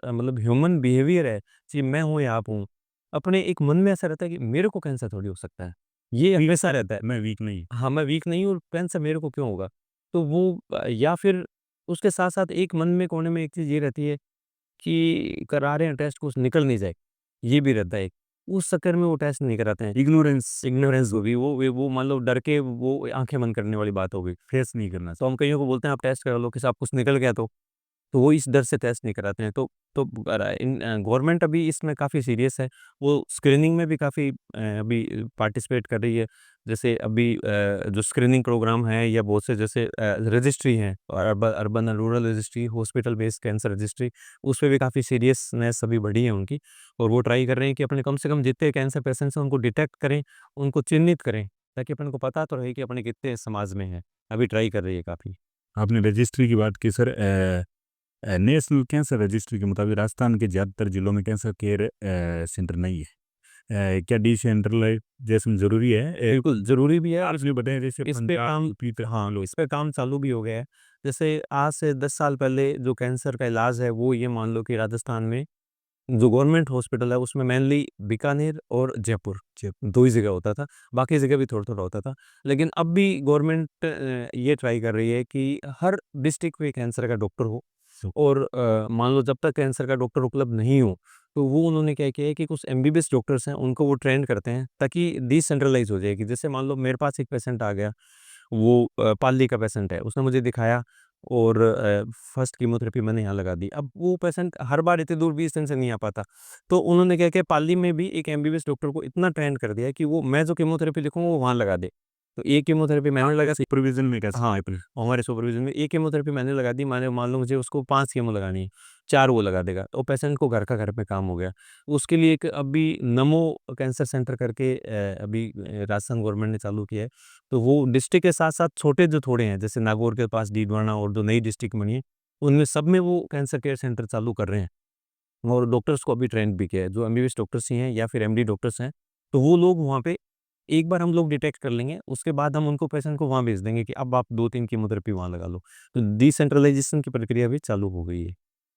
S2: मतलब ह्यूमन बिहेवियर है, चाहे मैं हूँ या आप हूँ, अपने एक मन में ऐसा रहता है कि मेरे को कैंसर थोड़ी हो सकता है। ये हमेशा रहता है।
S1: मैं वीक नहीं।
S2: हाँ, मैं वीक नहीं हूँ, और कैंसर मेरे को क्यों होगा? तो वो या फिर उसके साथ-साथ एक मन में कोने में एक चीज़ ये रहती है कि करा रहे हैं टेस्ट, कुछ निकल नहीं जाए, ये भी रहता है एक। उस चक्कर में वो टेस्ट नहीं कराते हैं।
S1: इग्नोरेंस
S2: इग्नोरेंस होगी, वो मान लो डर के वो आँखें बंद करने वाली बात हो गई।
S1: फेस नहीं करना
S2: तो हम कइयों को बोलते हैं आप टेस्ट करा लो, कि साहब कुछ निकल गया तो वो इस डर से टेस्ट नहीं कराते हैं। तो गवर्नमेंट अभी इसमें काफ़ी सीरियस है। वो स्क्रीनिंग में भी काफ़ी अभी पार्टिसिपेट कर रही है। जैसे अभी जो स्क्रीनिंग प्रोग्राम है, या बहुत से जैसे रजिस्ट्री हैं, और urban and rural registry, hospital based cancer registry, उसपे भी काफ़ी सीरियसनेस अभी बढ़ी है उनकी। और वो ट्राई कर रहे हैं कि अपने कम से कम जितने कैंसर पेशेंट्स हैं उनको डिटेक्ट करें, उनको चिन्हित करें, ताकि अपन को पता तो रहे कि अपने कितने समाज में हैं। अभी ट्राई कर रही है काफ़ी।
S1: आपने रजिस्ट्री की बात की सर। नेशनल कैंसर रजिस्ट्री के मुताबिक राजस्थान के ज़्यादातर जिलों में कैंसर केयर सेंटर नहीं है। क्या डिसेंट्रलाइजेशन ज़रूरी है?
S2: बिल्कुल, ज़रूरी भी है, और
S1: आपने बताया जैसे
S2: इस पे
S1: पंजाब,
S2: काम
S1: यूपी पे
S2: हाँ,
S1: लो।
S2: इस पे काम चालू भी हो गया है। जैसे आज से 10 साल पहले जो कैंसर का इलाज है, वो ये मान लो कि राजस्थान में जो गवर्नमेंट हॉस्पिटल है, उसमें मेनली बीकानेर और जयपुर, 2 ही जगह होता था, बाकी जगह भी थोड़ा-थोड़ा होता था। लेकिन अब भी गवर्नमेंट ये ट्राई कर रही है कि हर डिस्ट्रिक्ट में कैंसर का डॉक्टर हो, और मान लो जब तक कैंसर का डॉक्टर उपलब्ध नहीं हो, तो वो उन्होंने क्या किया है कि कुछ एमबीबीएस डॉक्टर्स हैं, उनको वो ट्रेन करते हैं, ताकि डिसेंट्रलाइज़ हो जाएगी। जैसे मान लो मेरे पास एक पेशेंट आ गया, वो पाली का पेशेंट है, उसने मुझे दिखाया, और फर्स्ट कीमोथेरेपी मैंने यहाँ लगा दी। अब वो पेशेंट हर बार इतनी दूर 20 दिन से नहीं आ पाता। तो उन्होंने क्या किया, पाली में भी एक एमबीबीएस डॉक्टर को इतना ट्रेंड कर दिया कि वो मैं जो कीमोथेरेपी लिखूँगा वो वहाँ लगा दे। तो एक कीमोथेरेपी मैंने लगा दी।
S1: सुपरविज़न में कैसे
S2: हाँ,
S1: अपने?
S2: हमारे सुपरविज़न में एक कीमोथेरेपी मैंने लगा दी, माने मान लो मुझे उसको 5 कीमो लगानी है, 4 वो लगा देगा, तो पेशेंट को घर का घर पे काम हो गया। उसके लिए एक अभी नमो कैंसर सेंटर करके अभी राजस्थान गवर्नमेंट ने चालू किया है। तो वो डिस्ट्रिक्ट के साथ-साथ छोटे जो थोड़े हैं, जैसे नागौर के पास डीडवाना और जो नई डिस्ट्रिक्ट बनी है, उनमें सब में वो कैंसर केयर सेंटर चालू कर रहे हैं। और डॉक्टर्स को अभी ट्रेंड भी किया है, जो एमबीबीएस डॉक्टर्स ही हैं या फिर एमडी डॉक्टर्स हैं, तो वो लोग वहाँ पे एक बार हम लोग डिटेक्ट कर लेंगे, उसके बाद हम उनको पेशेंट को वहाँ भेज देंगे कि अब आप 2-3 कीमोथेरेपी वहाँ लगा लो। तो डिसेंट्रलाइज़ेशन की प्रक्रिया भी चालू हो गई है।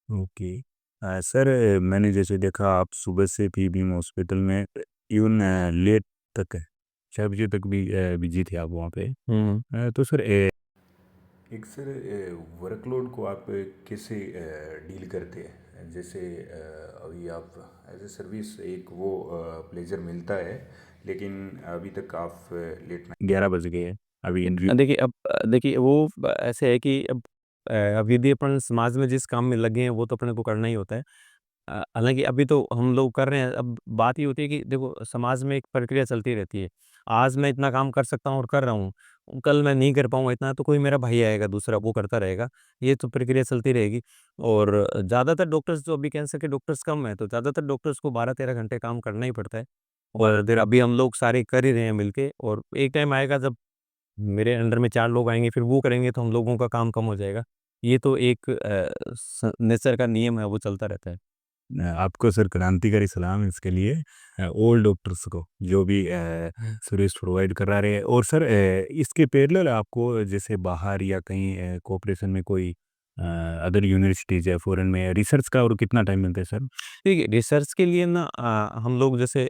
S1: ओके। सर, मैंने जैसे देखा आप सुबह से पीबीएम हॉस्पिटल में इवन लेट तक 6 बजे तक भी बिज़ी थे आप वहाँ पे।
S2: हुँ।
S1: तो सर एक सर वर्कलोड को आप कैसे डील करते हैं? जैसे अभी आप एज ए सर्विस एक वो प्लेजर मिलता है, लेकिन अभी तक आप लेट नाइट 11 बज गए हैं अभी इंटरव्यू।
S2: देखिए अब देखिए वो ऐसे है कि अब अब यदि अपन समाज में जिस काम में लगे हैं वो तो अपने को करना ही होता है। हालाँकि अभी तो हम लोग कर रहे हैं, अब बात ये होती है कि देखो समाज में एक प्रक्रिया चलती रहती है। आज मैं इतना काम कर सकता हूँ और कर रहा हूँ, कल मैं नहीं कर पाऊँगा इतना तो कोई मेरा भाई आएगा दूसरा वो करता रहेगा। ये तो प्रक्रिया चलती रहेगी और ज़्यादातर डॉक्टर्स जो अभी कैंसर के डॉक्टर्स कम हैं, तो ज़्यादातर डॉक्टर्स को 12-13 घंटे काम करना ही पड़ता है। और फिर अभी हम लोग सारे कर ही रहे हैं मिलके और एक टाइम आएगा जब मेरे अंडर में 4 लोग आएँगे, फिर वो करेंगे तो हम लोगों का काम कम हो जाएगा। ये तो एक नेचर का नियम है, वो चलता रहता है।
S1: आपको सर क्रांतिकारी सलाम इसके लिए, ओल्ड डॉक्टर्स को जो भी सर्विस प्रोवाइड करा रहे हैं। और सर इसके पैरेलल आपको जैसे बाहर या कहीं कोऑपरेशन में कोई अदर यूनिवर्सिटीज़ या फॉरेन में रिसर्च का और कितना टाइम मिलता है सर?
S2: देखिए, रिसर्च के लिए ना हम लोग जैसे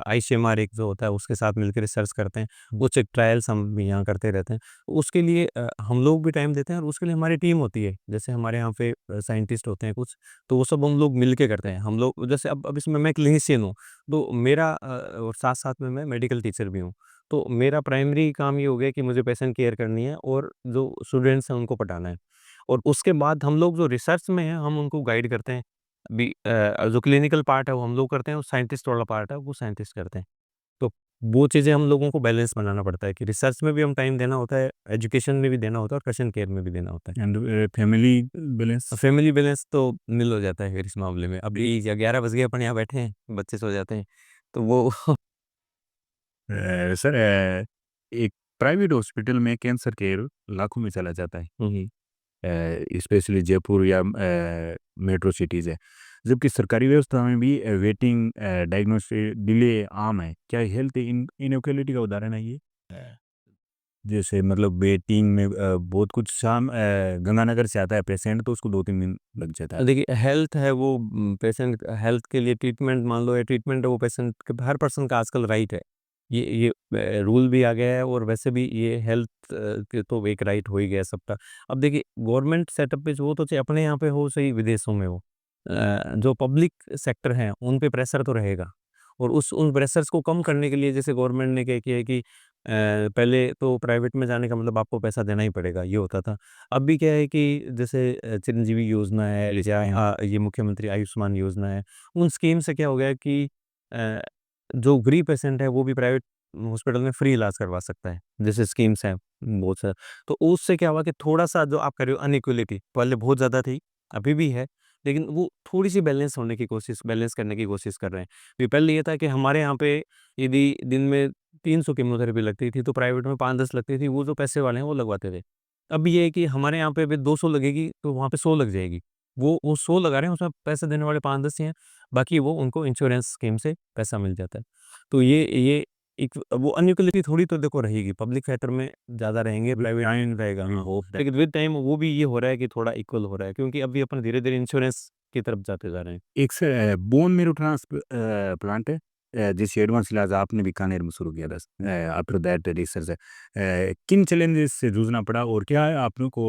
S2: आईसीएमआर एक जो होता है उसके साथ मिलकर रिसर्च करते हैं। कुछ एक ट्रायल्स हम भी यहाँ करते रहते हैं। उसके लिए हम लोग भी टाइम देते हैं और उसके लिए हमारी टीम होती है। जैसे हमारे यहाँ पे साइंटिस्ट होते हैं कुछ, तो वो सब हम लोग मिल के करते हैं। हम लोग जैसे अब इसमें मैं क्लिनिशियन हूँ, तो मेरा और साथ-साथ में मैं मेडिकल टीचर भी हूँ। तो मेरा प्राइमरी काम ये हो गया कि मुझे पेशेंट केयर करनी है और जो स्टूडेंट्स हैं उनको पढ़ाना है। और उसके बाद हम लोग जो रिसर्च में हैं, हम उनको गाइड करते हैं। अभी जो क्लिनिकल पार्ट है वो हम लोग करते हैं और साइंटिस्ट वाला पार्ट है वो साइंटिस्ट करते हैं। तो वो चीज़ें हम लोगों को बैलेंस बनाना पड़ता है कि रिसर्च में भी हम टाइम देना होता है, एजुकेशन में भी देना होता है और पेशेंट केयर में भी देना होता है।
S1: And family balance?
S2: Family balance तो निल हो जाता है फिर इस मामले में। अभी 11 बज गए अपन यहाँ बैठे हैं, बच्चे सो जाते हैं, तो वो
S1: सर एक प्राइवेट हॉस्पिटल में कैंसर केयर लाखों में चला जाता है,
S2: हुँ।
S1: स्पेशली जयपुर या मेट्रो सिटीज़ है। जबकि सरकारी व्यवस्था में भी वेटिंग डायग्नोस्टिक डिले आम है। क्या हेल्थ इनइक्वालिटी का उदाहरण है ये? जैसे मतलब वेटिंग में बहुत कुछ गंगानगर से आता है पेशेंट तो उसको 2-3 दिन लग जाता है।
S2: देखिए हेल्थ है वो पेशेंट हेल्थ के लिए ट्रीटमेंट मान लो या ट्रीटमेंट है वो पेशेंट के हर पर्सन का आजकल राइट है। ये रूल भी आ गया है और वैसे भी ये हेल्थ के तो एक राइट हो ही गया सबका। अब देखिए गवर्नमेंट सेटअप पे वो तो चाहे अपने यहाँ पे हो सही विदेशों में हो। जो पब्लिक सेक्टर है उन पे प्रेशर तो रहेगा और उस उन प्रेशर्स को कम करने के लिए जैसे गवर्नमेंट ने क्या किया है कि पहले तो प्राइवेट में जाने का मतलब आपको पैसा देना ही पड़ेगा, ये होता था। अभी क्या है कि जैसे चिरंजीवी योजना है या ये मुख्यमंत्री आयुष्मान योजना है, उन स्कीम से क्या हो गया है कि अ, जो गरीब पेशेंट है वो भी प्राइवेट हॉस्पिटल में फ्री इलाज करवा सकता है। जैसे स्कीम्स हैं बहुत सारे। तो उससे क्या हुआ कि थोड़ा-सा जो आप कह रहे हो अनइक्वालिटी पहले बहुत ज़्यादा थी, अभी भी है, लेकिन वो थोड़ी-सी बैलेंस करने की कोशिश कर रहे हैं। कि पहले ये था कि हमारे यहाँ पे यदि दिन में 300 कीमोथेरेपी लगती थी, तो प्राइवेट में 5-10 लगती थी, वो जो पैसे वाले हैं वो लगवाते थे। अब ये है कि हमारे यहाँ पे अभी 200 लगेगी, तो वहाँ पे 100 लग जाएगी। वो 100 लगा रहे हैं, उसमें पैसे देने वाले 5-10 ही हैं, बाकी वो उनको इंश्योरेंस स्कीम से पैसा मिल जाता है। तो ये एक वो अनइक्वालिटी थोड़ी तो देखो रहेगी, पब्लिक सेक्टर में ज़्यादा रहेंगे, प्राइवेट में रहेगा। हाँ, लेकिन विद टाइम वो भी ये हो रहा है कि थोड़ा इक्वल हो रहा है, क्योंकि अभी अपन धीरे-धीरे इंश्योरेंस की तरफ जाते जा रहे हैं।
S1: एक सर बोन मैरो प्लांट है, जिससे एडवांस इलाज आपने बीकानेर में शुरू किया था। आफ्टर दैट रिसर्च किन चैलेंजेस से जूझना पड़ा और क्या है आप लोग को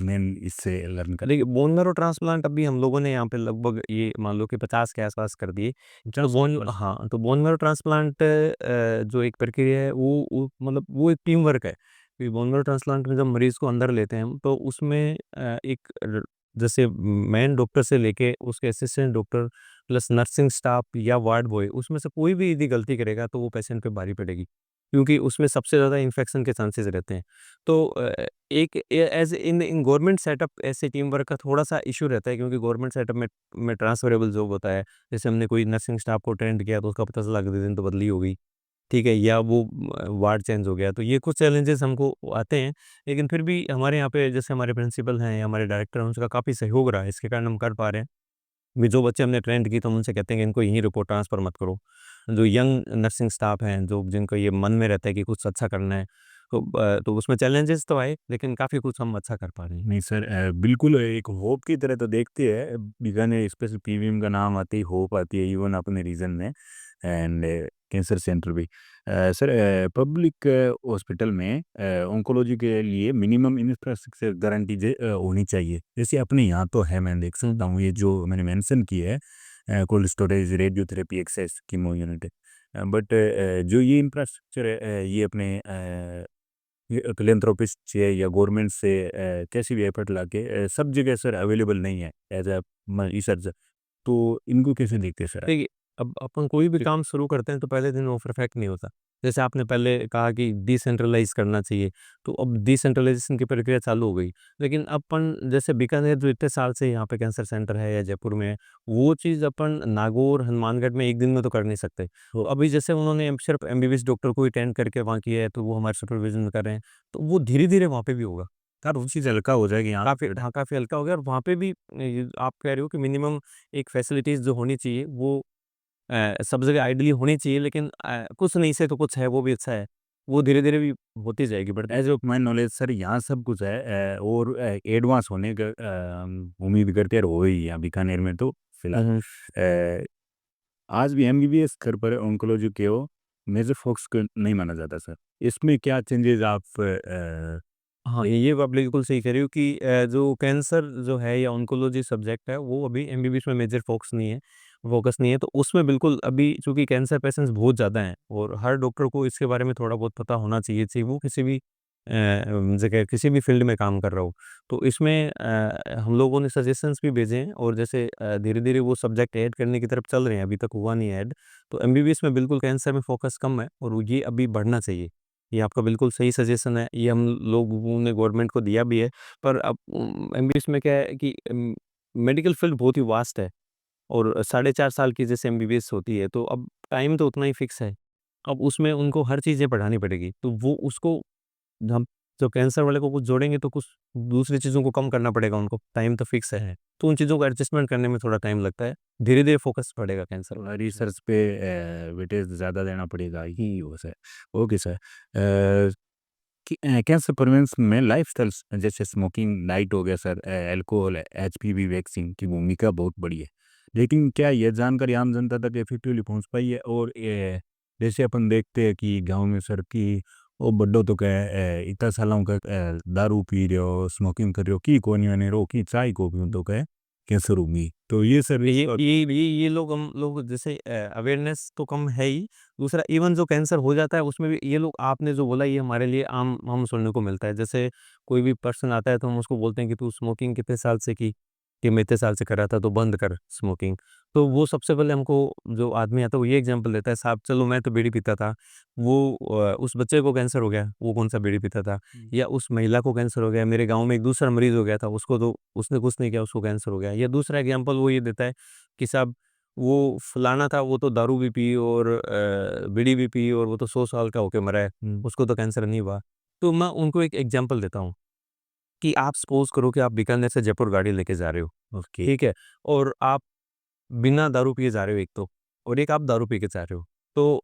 S1: मेन इससे लर्न कर?
S2: देखिए, बोन मैरो ट्रांसप्लांट अभी हम लोगों ने यहाँ पे लगभग ये मान लो कि 50 के आस-पास कर दिए। तो हाँ, तो बोन मैरो ट्रांसप्लांट जो एक प्रक्रिया है वो मतलब वो एक टीम वर्क है। कि बोन मैरो ट्रांसप्लांट में जब मरीज़ को अंदर लेते हैं हम, तो उसमें एक जैसे मेन डॉक्टर से लेके उसके assistant doctor plus nursing staff या वार्ड बॉय, उसमें से कोई भी यदि गलती करेगा तो वो पेशेंट पे भारी पड़ेगी, क्योंकि उसमें सबसे ज़्यादा इन्फेक्शन के चांसेस रहते हैं। तो एक as in in government setup ऐसे टीम वर्क का थोड़ा सा इशू रहता है, क्योंकि गवर्नमेंट सेटअप में ट्रांसफरेबल जॉब होता है। जैसे हमने कोई नर्सिंग स्टाफ को ट्रेंड किया तो उसका पता चला अगले दिन तो बदली हो गई, ठीक है? या वो वार्ड चेंज हो गया, तो ये कुछ चैलेंजेस हमको आते हैं। लेकिन फिर भी हमारे यहाँ पे जैसे हमारे प्रिंसिपल हैं या हमारे डायरेक्टर हैं, उनका काफ़ी सहयोग रहा है, इसके कारण हम कर पा रहे हैं। भी जो बच्चे हमने ट्रेंड की तो हम उनसे कहते हैं कि इनको यहीं रिपोर्ट ट्रांसफ़र मत करो। जो यंग नर्सिंग स्टाफ हैं, जो जिनको ये मन में रहता है कि कुछ अच्छा करना है, तो उसमें चैलेंजेस तो आए, लेकिन काफ़ी कुछ हम अच्छा कर पा रहे हैं।
S1: नहीं सर, बिल्कुल एक होप की तरह तो देखते हैं। बीकानेर स्पेशल पीवीएम का नाम आते ही होप आती है इवन अपने रीजन में, एंड कैंसर सेंटर भी। सर, पब्लिक हॉस्पिटल में ऑन्कोलॉजी के लिए मिनिमम इंफ्रास्ट्रक्चर गारंटी होनी चाहिए। जैसे अपने यहाँ तो है, मैं देख
S2: हुँ।
S1: सकता हूँ ये जो मैंने मेंशन की है, cold storage, radiotherapy access, chemo unit. But जो ये इंफ्रास्ट्रक्चर है, ये अपने ये फिलैंथ्रोपिस्ट से या गवर्नमेंट से कैसी भी एफर्ट लाके सब जगह सर अवेलेबल नहीं है एज अ रिसर्च। तो इनको कैसे देखते हैं सर आप?
S2: देखिए, अब अपन कोई भी काम शुरू करते हैं तो पहले दिन वो परफेक्ट नहीं होता। जैसे आपने पहले कहा कि डिसेंट्रलाइज़ करना चाहिए, तो अब डिसेंट्रलाइज़ेशन की प्रक्रिया चालू हो गई। लेकिन अपन जैसे बीकानेर जो इतने साल से यहाँ पे कैंसर सेंटर है या जयपुर में है, वो चीज़ अपन नागौर, हनुमानगढ़ में एक दिन में तो कर नहीं सकते। तो अभी जैसे उन्होंने सिर्फ़ एमबीबीएस डॉक्टर को ही ट्रेन करके वहाँ किया है, तो वो हमारे सुपरविज़न में कर रहे हैं, तो वो धीरे-धीरे वहाँ पे भी होगा।
S1: सर वो चीज़ हल्का हो जाएगी यहाँ
S2: काफ़ी
S1: पे।
S2: हाँ, काफ़ी हल्का हो गया और वहाँ पे भी आप कह रहे हो कि मिनिमम एक फैसिलिटीज़ जो होनी चाहिए वो सब जगह आइडियली होनी चाहिए, लेकिन कुछ नहीं से तो कुछ है, वो भी अच्छा है। वो धीरे-धीरे भी होती जाएगी, बढ़ती
S1: as of my knowledge sir यहाँ सब कुछ है, और एडवांस होने का उम्मीद करते हैं, और हो ही यहाँ बीकानेर में तो
S2: हुँ,
S1: फिलहाल।
S2: हुँ।
S1: अ, आज भी एमबीबीएस कर पर ऑन्कोलॉजी के हो मेजर फोकस नहीं माना जाता सर। इसमें क्या चेंजेस आप
S2: हाँ, ये आप बिल्कुल सही कह रहे हो कि जो कैंसर जो है या ऑन्कोलॉजी सब्जेक्ट है, वो अभी एमबीबीएस में मेजर फ़ोकस नहीं है, तो उसमें बिल्कुल अभी चूँकि कैंसर पेशेंट्स बहुत ज़्यादा हैं और हर डॉक्टर को इसके बारे में थोड़ा बहुत पता होना चाहिए, चाहे वो किसी भी जगह किसी भी फ़ील्ड में काम कर रहा हो। तो इसमें हम लोगों ने सजेशंस भी भेजे हैं और जैसे धीरे-धीरे वो सब्जेक्ट ऐड करने की तरफ चल रहे हैं, अभी तक हुआ नहीं है ऐड। तो एमबीबीएस में बिल्कुल कैंसर में फ़ोकस कम है और ये अभी बढ़ना चाहिए। ये आपका बिल्कुल सही सजेशन है, ये हम लोगों ने गवर्नमेंट को दिया भी है। पर अब एमबीबीएस में क्या है कि मेडिकल फील्ड बहुत ही वास्ट है और साढ़े 4 साल की जैसे एमबीबीएस होती है, तो अब टाइम तो उतना ही फिक्स है। अब उसमें उनको हर चीज़ें पढ़ानी पड़ेगी, तो वो उसको हम जो कैंसर वाले को कुछ जोड़ेंगे तो कुछ दूसरी चीज़ों को कम करना पड़ेगा उनको, टाइम तो फिक्स है। तो उन चीज़ों को एडजस्टमेंट करने में थोड़ा टाइम लगता है। धीरे-धीरे फोकस बढ़ेगा कैंसर वाले पे।
S1: रिसर्च पे वेटेज ज़्यादा देना पड़ेगा ही हो sir. Okay sir. Uh, cancer prevention में लाइफस्टाइल जैसे स्मोकिंग, डाइट हो गया सर, अल्कोहल, एचपीवी वैक्सीन की भूमिका बहुत बड़ी है। लेकिन क्या यह जानकारी आम जनता तक इफेक्टिवली पहुंच पाई है? और जैसे अपन देखते हैं कि गांव में सर की वो बड्डो तो कहे इतना सालों का दारू पी रहे हो, स्मोकिंग कर रहे हो, की कोनी ने रो की चाय को पीऊँ तो कहे कैंसर होगी। तो ये सर
S2: ये लोग हम लोग जैसे अवेयरनेस तो कम है ही, दूसरा इवन जो कैंसर हो जाता है उसमें भी ये लोग आपने जो बोला ये हमारे लिए आम सुनने को मिलता है। जैसे कोई भी पर्सन आता है तो हम उसको बोलते हैं कि तू स्मोकिंग कितने साल से की? कि मैं इतने साल से कर रहा था तो बंद कर स्मोकिंग। तो वो सबसे पहले हमको जो आदमी आता है वो ये एग्ज़ाम्पल देता है साहब चलो मैं तो बीड़ी पीता था, वो उस बच्चे को कैंसर हो गया, वो कौन-सा बीड़ी पीता था? या उस महिला को कैंसर हो गया, मेरे गाँव में एक दूसरा मरीज़ हो गया था, उसको तो उसने कुछ नहीं किया, उसको कैंसर हो गया। या दूसरा एग्ज़ाम्पल वो ये देता है कि साहब वो फलाना था, वो तो दारू भी पी और बीड़ी भी पी और वो तो 100 साल का होके मरा है,
S1: हुँ,
S2: उसको तो कैंसर नहीं हुआ। तो मैं उनको एक एग्ज़ाम्पल देता हूँ कि आप सपोज़ करो कि आप बीकानेर से जयपुर गाड़ी लेके जा रहे हो,
S1: ओके।
S2: ठीक है? और आप बिना दारू पिए जा रहे हो एक तो और एक आप दारू पी के जा रहे हो। तो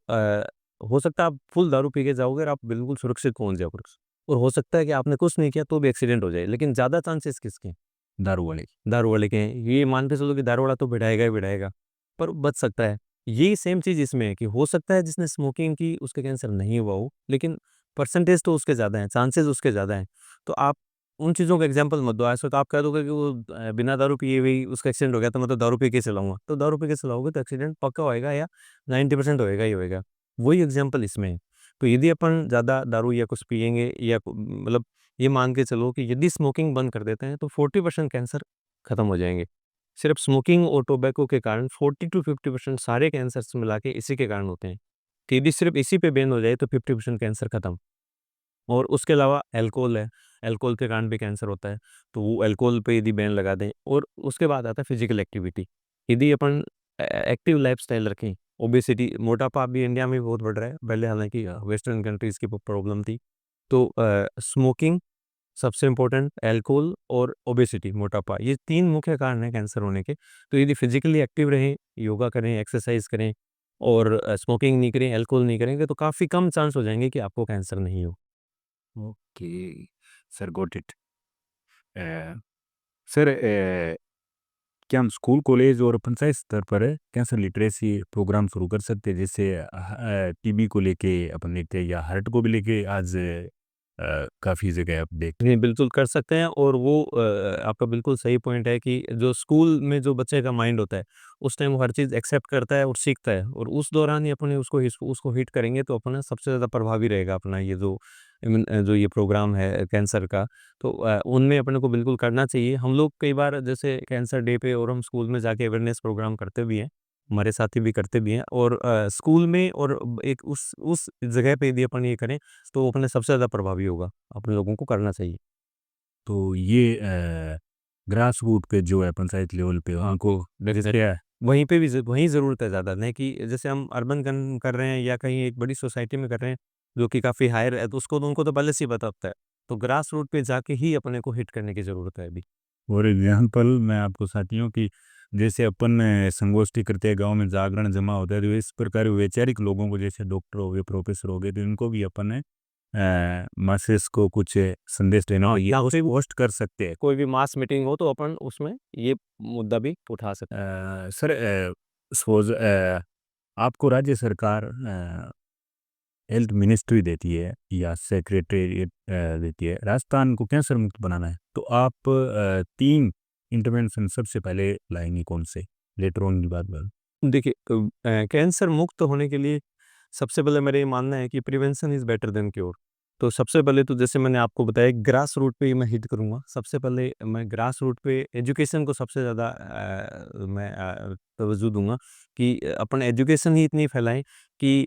S2: हो सकता है आप फुल दारू पी के जाओगे और आप बिल्कुल सुरक्षित पहुँच जाओगे और हो सकता है कि आपने कुछ नहीं किया तो भी एक्सीडेंट हो जाए, लेकिन ज़्यादा चांसेस किसके हैं?
S1: दारू वाले।
S2: दारू वाले के हैं। ये मान के चलो कि दारू वाला तो भिड़ाएगा ही भिड़ाएगा, पर बच सकता है। यही सेम चीज़ इसमें है कि हो सकता है जिसने स्मोकिंग की उसके कैंसर नहीं हुआ हो, लेकिन परसेंटेज तो उसके ज़्यादा हैं, चांसेस उसके ज़्यादा हैं। तो आप उन चीज़ों का एग्ज़ाम्पल मत दो। ऐसा तो आप कह दोगे कि वो बिना दारू पिए हुए ही उसका एक्सीडेंट हो गया तो मैं तो दारू पी के चलाऊँगा। तो दारू पी के चलाओगे तो एक्सीडेंट पक्का होएगा या 90% होएगा ही होएगा। वही एग्ज़ाम्पल इसमें है। तो यदि अपन ज़्यादा दारू या कुछ पिएँगे या मतलब ये मान के चलो कि यदि स्मोकिंग बंद कर देते हैं तो 40% कैंसर खत्म हो जाएँगे। सिर्फ स्मोकिंग और टोबैको के कारण 40 टू 50% सारे कैंसर्स मिला के इसी के कारण होते हैं। कि यदि सिर्फ इसी पे बैन हो जाए तो 50% कैंसर खत्म। और उसके अलावा अल्कोहल है, अल्कोहल के कारण भी कैंसर होता है, तो वो अल्कोहल पे यदि बैन लगा दें और उसके बाद आता है फिज़िकल एक्टिविटी। यदि अपन एक्टिव लाइफ़स्टाइल रखें, ओबेसिटी मोटापा अभी इंडिया में बहुत बढ़ रहा है, पहले हालाँकि वेस्टर्न कंट्रीज़ की प्रॉब्लम थी। तो स्मोकिंग सबसे इम्पोर्टेंट, अल्कोहल और ओबेसिटी मोटापा, ये 3 मुख्य कारण हैं कैंसर होने के। तो यदि फिज़िकली एक्टिव रहें, योगा करें, एक्सरसाइज़ करें और स्मोकिंग नहीं करें, अल्कोहल नहीं करेंगे तो काफ़ी कम चांस हो जाएँगे कि आपको कैंसर नहीं हो।
S1: Okay, sir got it. A, sir क्या हम स्कूल, कॉलेज और पंचायत स्तर पर कैंसर लिटरेसी प्रोग्राम शुरू कर सकते हैं? जैसे टीबी को लेके अपन देखते हैं या हार्ट को भी लेके आज काफ़ी जगह आप देख।
S2: जी, बिल्कुल कर सकते हैं और वो आपका बिल्कुल सही पॉइंट है कि जो स्कूल में जो बच्चे का माइंड होता है, उस टाइम वो हर चीज़ एक्सेप्ट करता है और सीखता है और उस दौरान ही अपने उसको हिट करेंगे तो अपना सबसे ज़्यादा प्रभावी रहेगा अपना ये जो ये प्रोग्राम है कैंसर का, तो उनमें अपने को बिल्कुल करना चाहिए। हम लोग कई बार जैसे कैंसर डे पे और हम स्कूल में जाके अवेयरनेस प्रोग्राम करते भी हैं, हमारे साथी भी करते भी हैं और स्कूल में और एक उस जगह पे यदि अपन ये करें तो अपने सबसे ज़्यादा प्रभावी होगा, अपने लोगों को करना चाहिए।
S1: तो ये ग्रास रूट पे जो है पंचायत लेवल पे
S2: हाँ,
S1: उनको
S2: जैसे
S1: क्या
S2: वहीं पे भी वहीं ज़रूरत है ज़्यादा, नहीं कि जैसे हम अर्बन कर रहे हैं या कहीं एक बड़ी सोसाइटी में कर रहे हैं, जो कि काफ़ी हायर है, तो उसको तो उनको तो पहले से ही पता होता है। तो ग्रास रूट पे जाके ही अपने को हिट करने की ज़रूरत है अभी।
S1: फॉर एग्जाम्पल मैं आपको साथियों की जैसे अपन संगोष्ठी करते हैं, गांव में जागरण जमा होता है, तो इस प्रकार वैचारिक लोगों को जैसे डॉक्टर हो गए, प्रोफेसर हो गए, तो इनको भी अपन मासेस को कुछ संदेश देना हो या उसे पोस्ट कर सकते हैं।
S2: कोई भी मास मीटिंग हो तो अपन उसमें ये मुद्दा भी उठा सकते हैं।
S1: सर सपोज आपको राज्य सरकार हेल्थ मिनिस्ट्री देती है या सेक्रेटेरिएट देती है, राजस्थान को कैंसर मुक्त बनाना है, तो आप 3 इंटरवेंशन सबसे पहले लाएँगे कौन से? लेटर ऑन की बात बता।
S2: देखिए कैंसर मुक्त होने के लिए सबसे पहले मेरा ये मानना है कि prevention is better than cure. तो सबसे पहले तो जैसे मैंने आपको बताया ग्रास रूट पे ही मैं हिट करूँगा। सबसे पहले मैं ग्रास रूट पे एजुकेशन को सबसे ज़्यादा मैं तवज्जो दूँगा कि अपन एजुकेशन ही इतनी फैलाएँ कि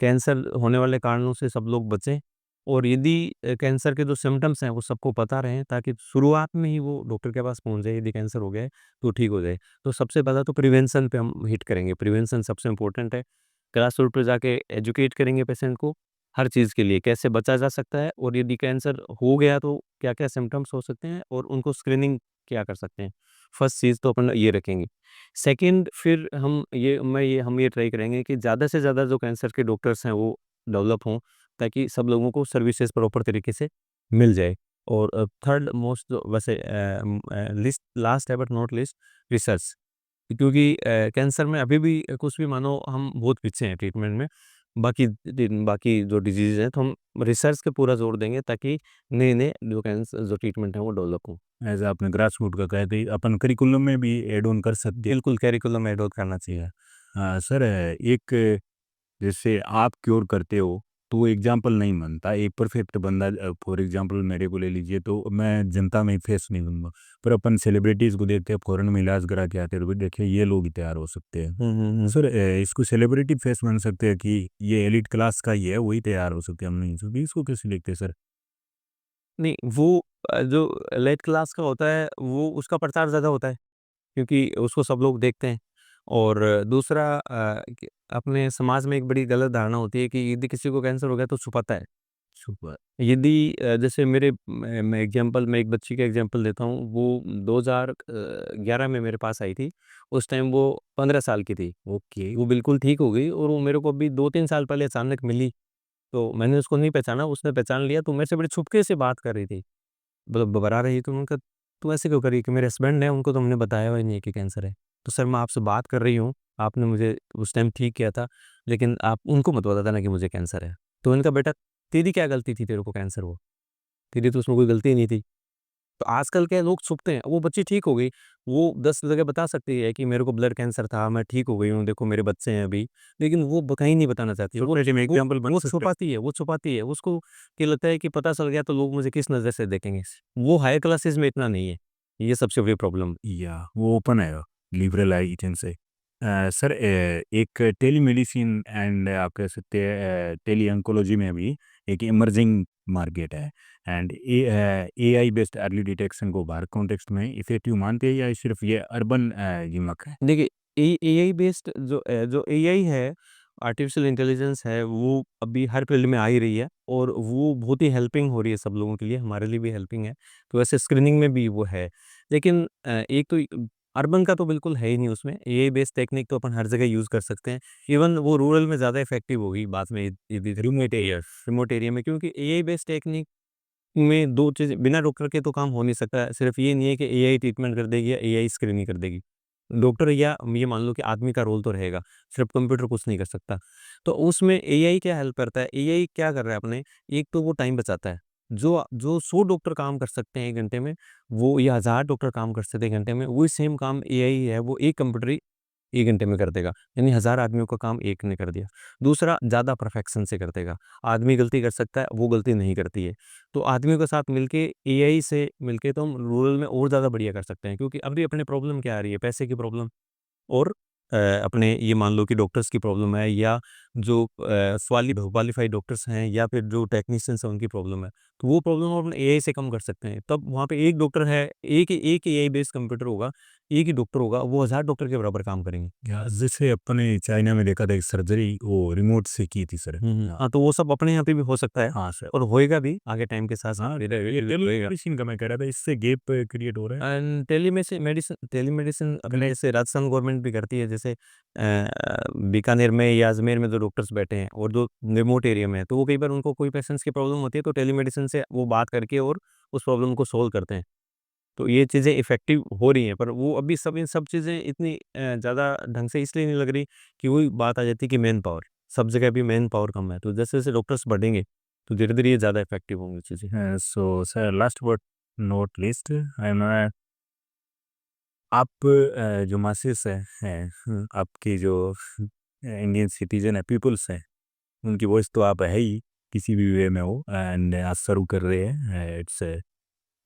S2: कैंसर होने वाले कारणों से सब लोग बचें और यदि कैंसर के जो सिम्पटम्स हैं वो सबको पता रहें ताकि शुरुआत में ही वो डॉक्टर के पास पहुँच जाए, यदि कैंसर हो गया है तो ठीक हो जाए। तो सबसे पहला तो प्रिवेंशन पे हम हिट करेंगे, प्रिवेंशन सबसे इम्पोर्टेंट है। ग्रास रूट पे जाके एजुकेट करेंगे पेशेंट को, हर चीज़ के लिए, कैसे बचा जा सकता है और यदि कैंसर हो गया तो क्या-क्या सिम्पटम्स हो सकते हैं और उनको स्क्रीनिंग क्या कर सकते हैं। फर्स्ट चीज़ तो अपन ये रखेंगे। सेकंड फिर हम ये ट्राई करेंगे कि ज़्यादा से ज़्यादा जो कैंसर के डॉक्टर्स हैं वो डेवलप हों, ताकि सब लोगों को सर्विसेज़ प्रॉपर तरीके से मिल जाए। और थर्ड मोस्ट वैसे लिस्ट लास्ट है बट नॉट लिस्ट, रिसर्च। क्योंकि कैंसर में अभी भी कुछ भी मानो हम बहुत पीछे हैं ट्रीटमेंट में। बाकी जो डिज़ीज़ हैं तो हम रिसर्च पे पूरा ज़ोर देंगे ताकि नए-नए जो जो ट्रीटमेंट है वो डेवलप हों।
S1: एज़ आपने ग्रास रूट का कहा, तो अपन करिकुलम में भी ऐड ऑन कर सकते हैं।
S2: बिल्कुल करिकुलम एडॉप्ट करना चाहिए।
S1: सर एक जैसे आप क्योर करते हो, तो वो एग्ज़ाम्पल नहीं बनता। एक परफेक्ट बंदा फॉर एग्ज़ाम्पल मेरे को ले लीजिए, तो मैं जनता में फेस नहीं दूँगा। पर अपन सेलिब्रिटीज़ को देखते हैं, फ़ॉरेन में इलाज करा के आते हैं, तो भाई देखिए ये लोग ही तैयार हो सकते हैं।
S2: हुँ, हुँ, हुँ।
S1: सर इसको सेलिब्रिटी फेस बन सकते हैं कि ये एलीट क्लास का ही है, वही तैयार हो सकते हैं, हम नहीं हो सकते। इसको कैसे देखते हैं सर?
S2: नहीं वो जो एलीट क्लास का होता है वो उसका प्रचार ज़्यादा होता है, क्योंकि उसको सब लोग देखते हैं। और दूसरा अपने समाज में एक बड़ी गलत धारणा होती है कि यदि किसी को कैंसर हो गया तो छुपाता है।
S1: सुपर।
S2: यदि जैसे मैं एक बच्ची का एग्जांपल देता हूँ, वो 2011 में मेरे पास आई थी। उस टाइम वो 15 साल की थी।
S1: ओके।
S2: वो बिल्कुल ठीक हो गई और वो मेरे को अभी 2-3 साल पहले अचानक मिली, तो मैंने उसको नहीं पहचाना, उसने पहचान लिया, तो मेरे से बड़े छुपके से बात कर रही थी। मतलब घबरा रही थी, तो मैंने कहा, "तू ऐसे क्यों कर रही है?" कि मेरे हस्बैंड हैं, उनको तो हमने बताया हुआ ही नहीं है कि कैंसर है। तो सर मैं आपसे बात कर रही हूँ, आपने मुझे उस टाइम ठीक किया था, लेकिन आप उनको मत बता देना कि मुझे कैंसर है। तो मैंने कहा, "बेटा तेरी क्या गलती थी तेरे को कैंसर हुआ? तेरी तो उसमें कोई गलती ही नहीं थी।" तो आजकल क्या है, लोग छुपते हैं, वो बच्ची ठीक हो गई, वो 10 जगह बता सकती है कि मेरे को ब्लड कैंसर था, मैं ठीक हो गई हूँ, देखो मेरे बच्चे हैं अभी, लेकिन वो कहीं नहीं बताना चाहती है,
S1: छोटे में एग्जाम्पल बन
S2: वो
S1: सकते
S2: छुपाती है, वो छुपाती है, उसको ये लगता है कि पता चल गया तो लोग मुझे किस नज़र से देखेंगे, वो हायर क्लासेस में इतना नहीं है, ये सबसे बड़ी प्रॉब्लम।
S1: या वो ओपन है लिबरल है किचन से। सर एक टेलीमेडिसिन एंड आप कह सकते हैं टेली ऑन्कोलॉजी में भी एक इमर्जिंग मार्केट है and AI based early detection को बाहर कॉन्टेक्स्ट में इफेक्टिव मानते हैं या सिर्फ ये अर्बन जिमक है?
S2: देखिए, एआई बेस्ड जो एआई है, आर्टिफ़िशियल इंटेलिजेंस है, वो अभी हर फ़ील्ड में आ ही रही है और वो बहुत ही हेल्पिंग हो रही है सब लोगों के लिए, हमारे लिए भी हेल्पिंग है। तो वैसे स्क्रीनिंग में भी वो है। लेकिन एक तो अर्बन का तो बिल्कुल है ही नहीं उसमें, एआई बेस्ड टेक्निक तो अपन हर जगह यूज़ कर सकते हैं। इवन वो रूरल में ज़्यादा इफ़ेक्टिव होगी बाद में यदि
S1: रिमोट एरिया।
S2: रिमोट एरिया में, क्योंकि एआई बेस्ड टेक्निक में 2 चीज़ें, बिना डॉक्टर के तो काम हो नहीं सकता है। सिर्फ़ ये नहीं है कि एआई ट्रीटमेंट कर देगी या एआई स्क्रीनिंग कर देगी। डॉक्टर या ये मान लो कि आदमी का रोल तो रहेगा, सिर्फ़ कंप्यूटर कुछ नहीं कर सकता। तो उसमें एआई क्या हेल्प करता है, एआई क्या कर रहा है अपने, एक तो वो टाइम बचाता है। जो 100 डॉक्टर काम कर सकते हैं 1 घंटे में, वो या 1000 डॉक्टर काम कर सकते हैं 1 घंटे में, वही सेम काम एआई है, वो एक कंप्यूटर ही 1 घंटे में कर देगा। यानी 1000 आदमियों का काम एक ने कर दिया। दूसरा, ज़्यादा परफेक्शन से कर देगा। आदमी गलती कर सकता है, वो गलती नहीं करती है। तो आदमियों के साथ मिलके, एआई से मिलके तो हम रूरल में और ज़्यादा बढ़िया कर सकते हैं, क्योंकि अभी अपने प्रॉब्लम क्या आ रही है, पैसे की प्रॉब्लम और अपने ये मान लो कि डॉक्टर्स की प्रॉब्लम है, या जो क्वालिफ़ाइड डॉक्टर्स हैं, या फिर जो टेक्नीशियंस हैं उनकी प्रॉब्लम है। तो वो प्रॉब्लम हम एआई से कम कर सकते हैं। तब वहाँ पे एक डॉक्टर है, एक एआई बेस्ड कंप्यूटर होगा, एक ही डॉक्टर होगा, वो 1000 डॉक्टर के बराबर काम करेंगे।
S1: या जैसे अपने चाइना में देखा था एक सर्जरी वो रिमोट से की थी सर। हाँ।
S2: हाँ, तो वो सब अपने यहाँ पे भी हो सकता है
S1: हाँ सर।
S2: और होएगा भी आगे टाइम के साथ-साथ,
S1: हाँ, ये
S2: धीरे-धीरे होएगा।
S1: टेलीमेडिसिन का मैं कह रहा था इससे गैप क्रिएट हो रहा है।
S2: एंड टेलीमेडिसिन अभी
S1: कनेक्ट।
S2: जैसे राजस्थान गवर्नमेंट भी करती है, जैसे बीकानेर में या अजमेर में जो डॉक्टर्स बैठे हैं और जो रिमोट एरिया में है, तो वो कई बार उनको कोई पेशेंट्स की प्रॉब्लम होती है, तो टेलीमेडिसिन से वो बात करके और उस प्रॉब्लम को सॉल्व करते हैं। तो ये चीज़ें इफ़ेक्टिव हो रही हैं, पर वो अभी सब इन सब चीज़ें इतनी ज़्यादा ढंग से इसलिए नहीं लग रही कि वही बात आ जाती है कि मैन पावर, सब जगह अभी मैन पावर कम है, तो जैसे-जैसे डॉक्टर्स बढ़ेंगे, तो धीरे-धीरे ये ज़्यादा इफ़ेक्टिव होंगी चीज़ें।
S1: So sir last but not least I am आप जो मासेस हैं आपकी जो इंडियन सिटीजन है पीपल्स हैं उनकी वॉइस तो आप है ही किसी भी वे में हो एंड आज सर्व कर रहे हैं it's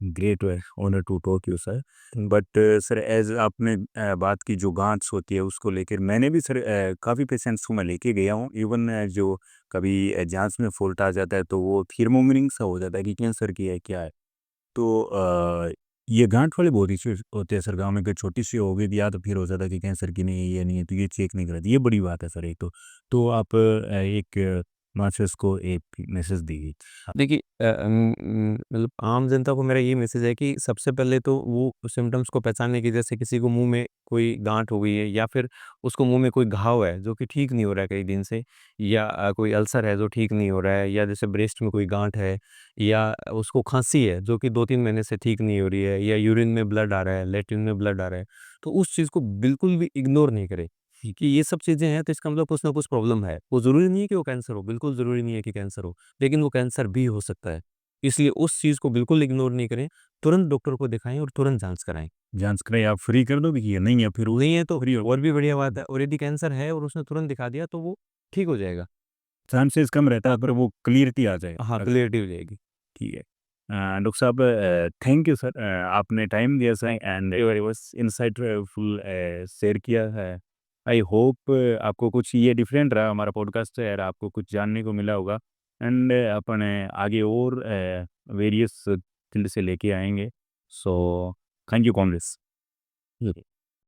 S1: great honour to talk you sir. But sir as आपने बात की जो गांठ होती है उसको लेकर मैंने भी सर काफ़ी पेशेंट्स को मैं लेके गया हूँ इवन जो कभी जांच में फॉल्ट आ जाता है तो वो थर्मोमीरिंग सा हो जाता है कि कैंसर की है क्या है। तो ये गांठ वाले बहुत इश्यूज होते हैं सर गाँव में, अगर छोटी सी हो गई या तो फिर हो जाता है कि कैंसर की नहीं है ये नहीं है तो ये चेक नहीं कराती, ये बड़ी बात है सर एक तो आप एक मास्टर्स को एक मैसेज दीजिए।
S2: देखिए मतलब आम जनता को मेरा ये मैसेज है कि सबसे पहले तो वो सिम्पटम्स को पहचानने की, जैसे किसी को मुँह में कोई गाँठ हो गई है, या फिर उसको मुँह में कोई घाव है जो कि ठीक नहीं हो रहा है कई दिन से, या कोई अल्सर है जो ठीक नहीं हो रहा है, या जैसे ब्रेस्ट में कोई गाँठ है, या उसको खाँसी है जो कि 2-3 महीने से ठीक नहीं हो रही है, या यूरिन में ब्लड आ रहा है, लैट्रिन में ब्लड आ रहा है, तो उस चीज़ को बिल्कुल भी इग्नोर नहीं करें। कि ये सब चीज़ें हैं तो इसका मतलब कुछ ना कुछ प्रॉब्लम है। वो ज़रूरी नहीं है कि वो कैंसर हो, बिल्कुल ज़रूरी नहीं है कि कैंसर हो। लेकिन वो कैंसर भी हो सकता है। इसलिए उस चीज़ को बिल्कुल इग्नोर नहीं करें, तुरंत डॉक्टर को दिखाएँ और तुरंत जाँच कराएँ।
S1: जांच कराइए आप फ्री कर दो भी कि ये नहीं है फिर वो
S2: नहीं है तो
S1: फ्री हो
S2: और भी बढ़िया बात है, और यदि कैंसर है और उसने तुरंत दिखा दिया तो वो ठीक हो जाएगा।
S1: चांसेस कम रहता है पर वो क्लियरटी आ जाए
S2: हाँ, क्लैरिटी हो जाएगी।
S1: ठीक है। डॉक्टर साहब थैंक यू सर आपने टाइम दिया sir and very much insightful share किया है। आई होप आपको कुछ ये डिफरेंट रहा हमारा पॉडकास्ट है और आपको कुछ जानने को मिला होगा एंड अपन आगे और वेरियस फील्ड से लेके आएंगे। So thank you comrades.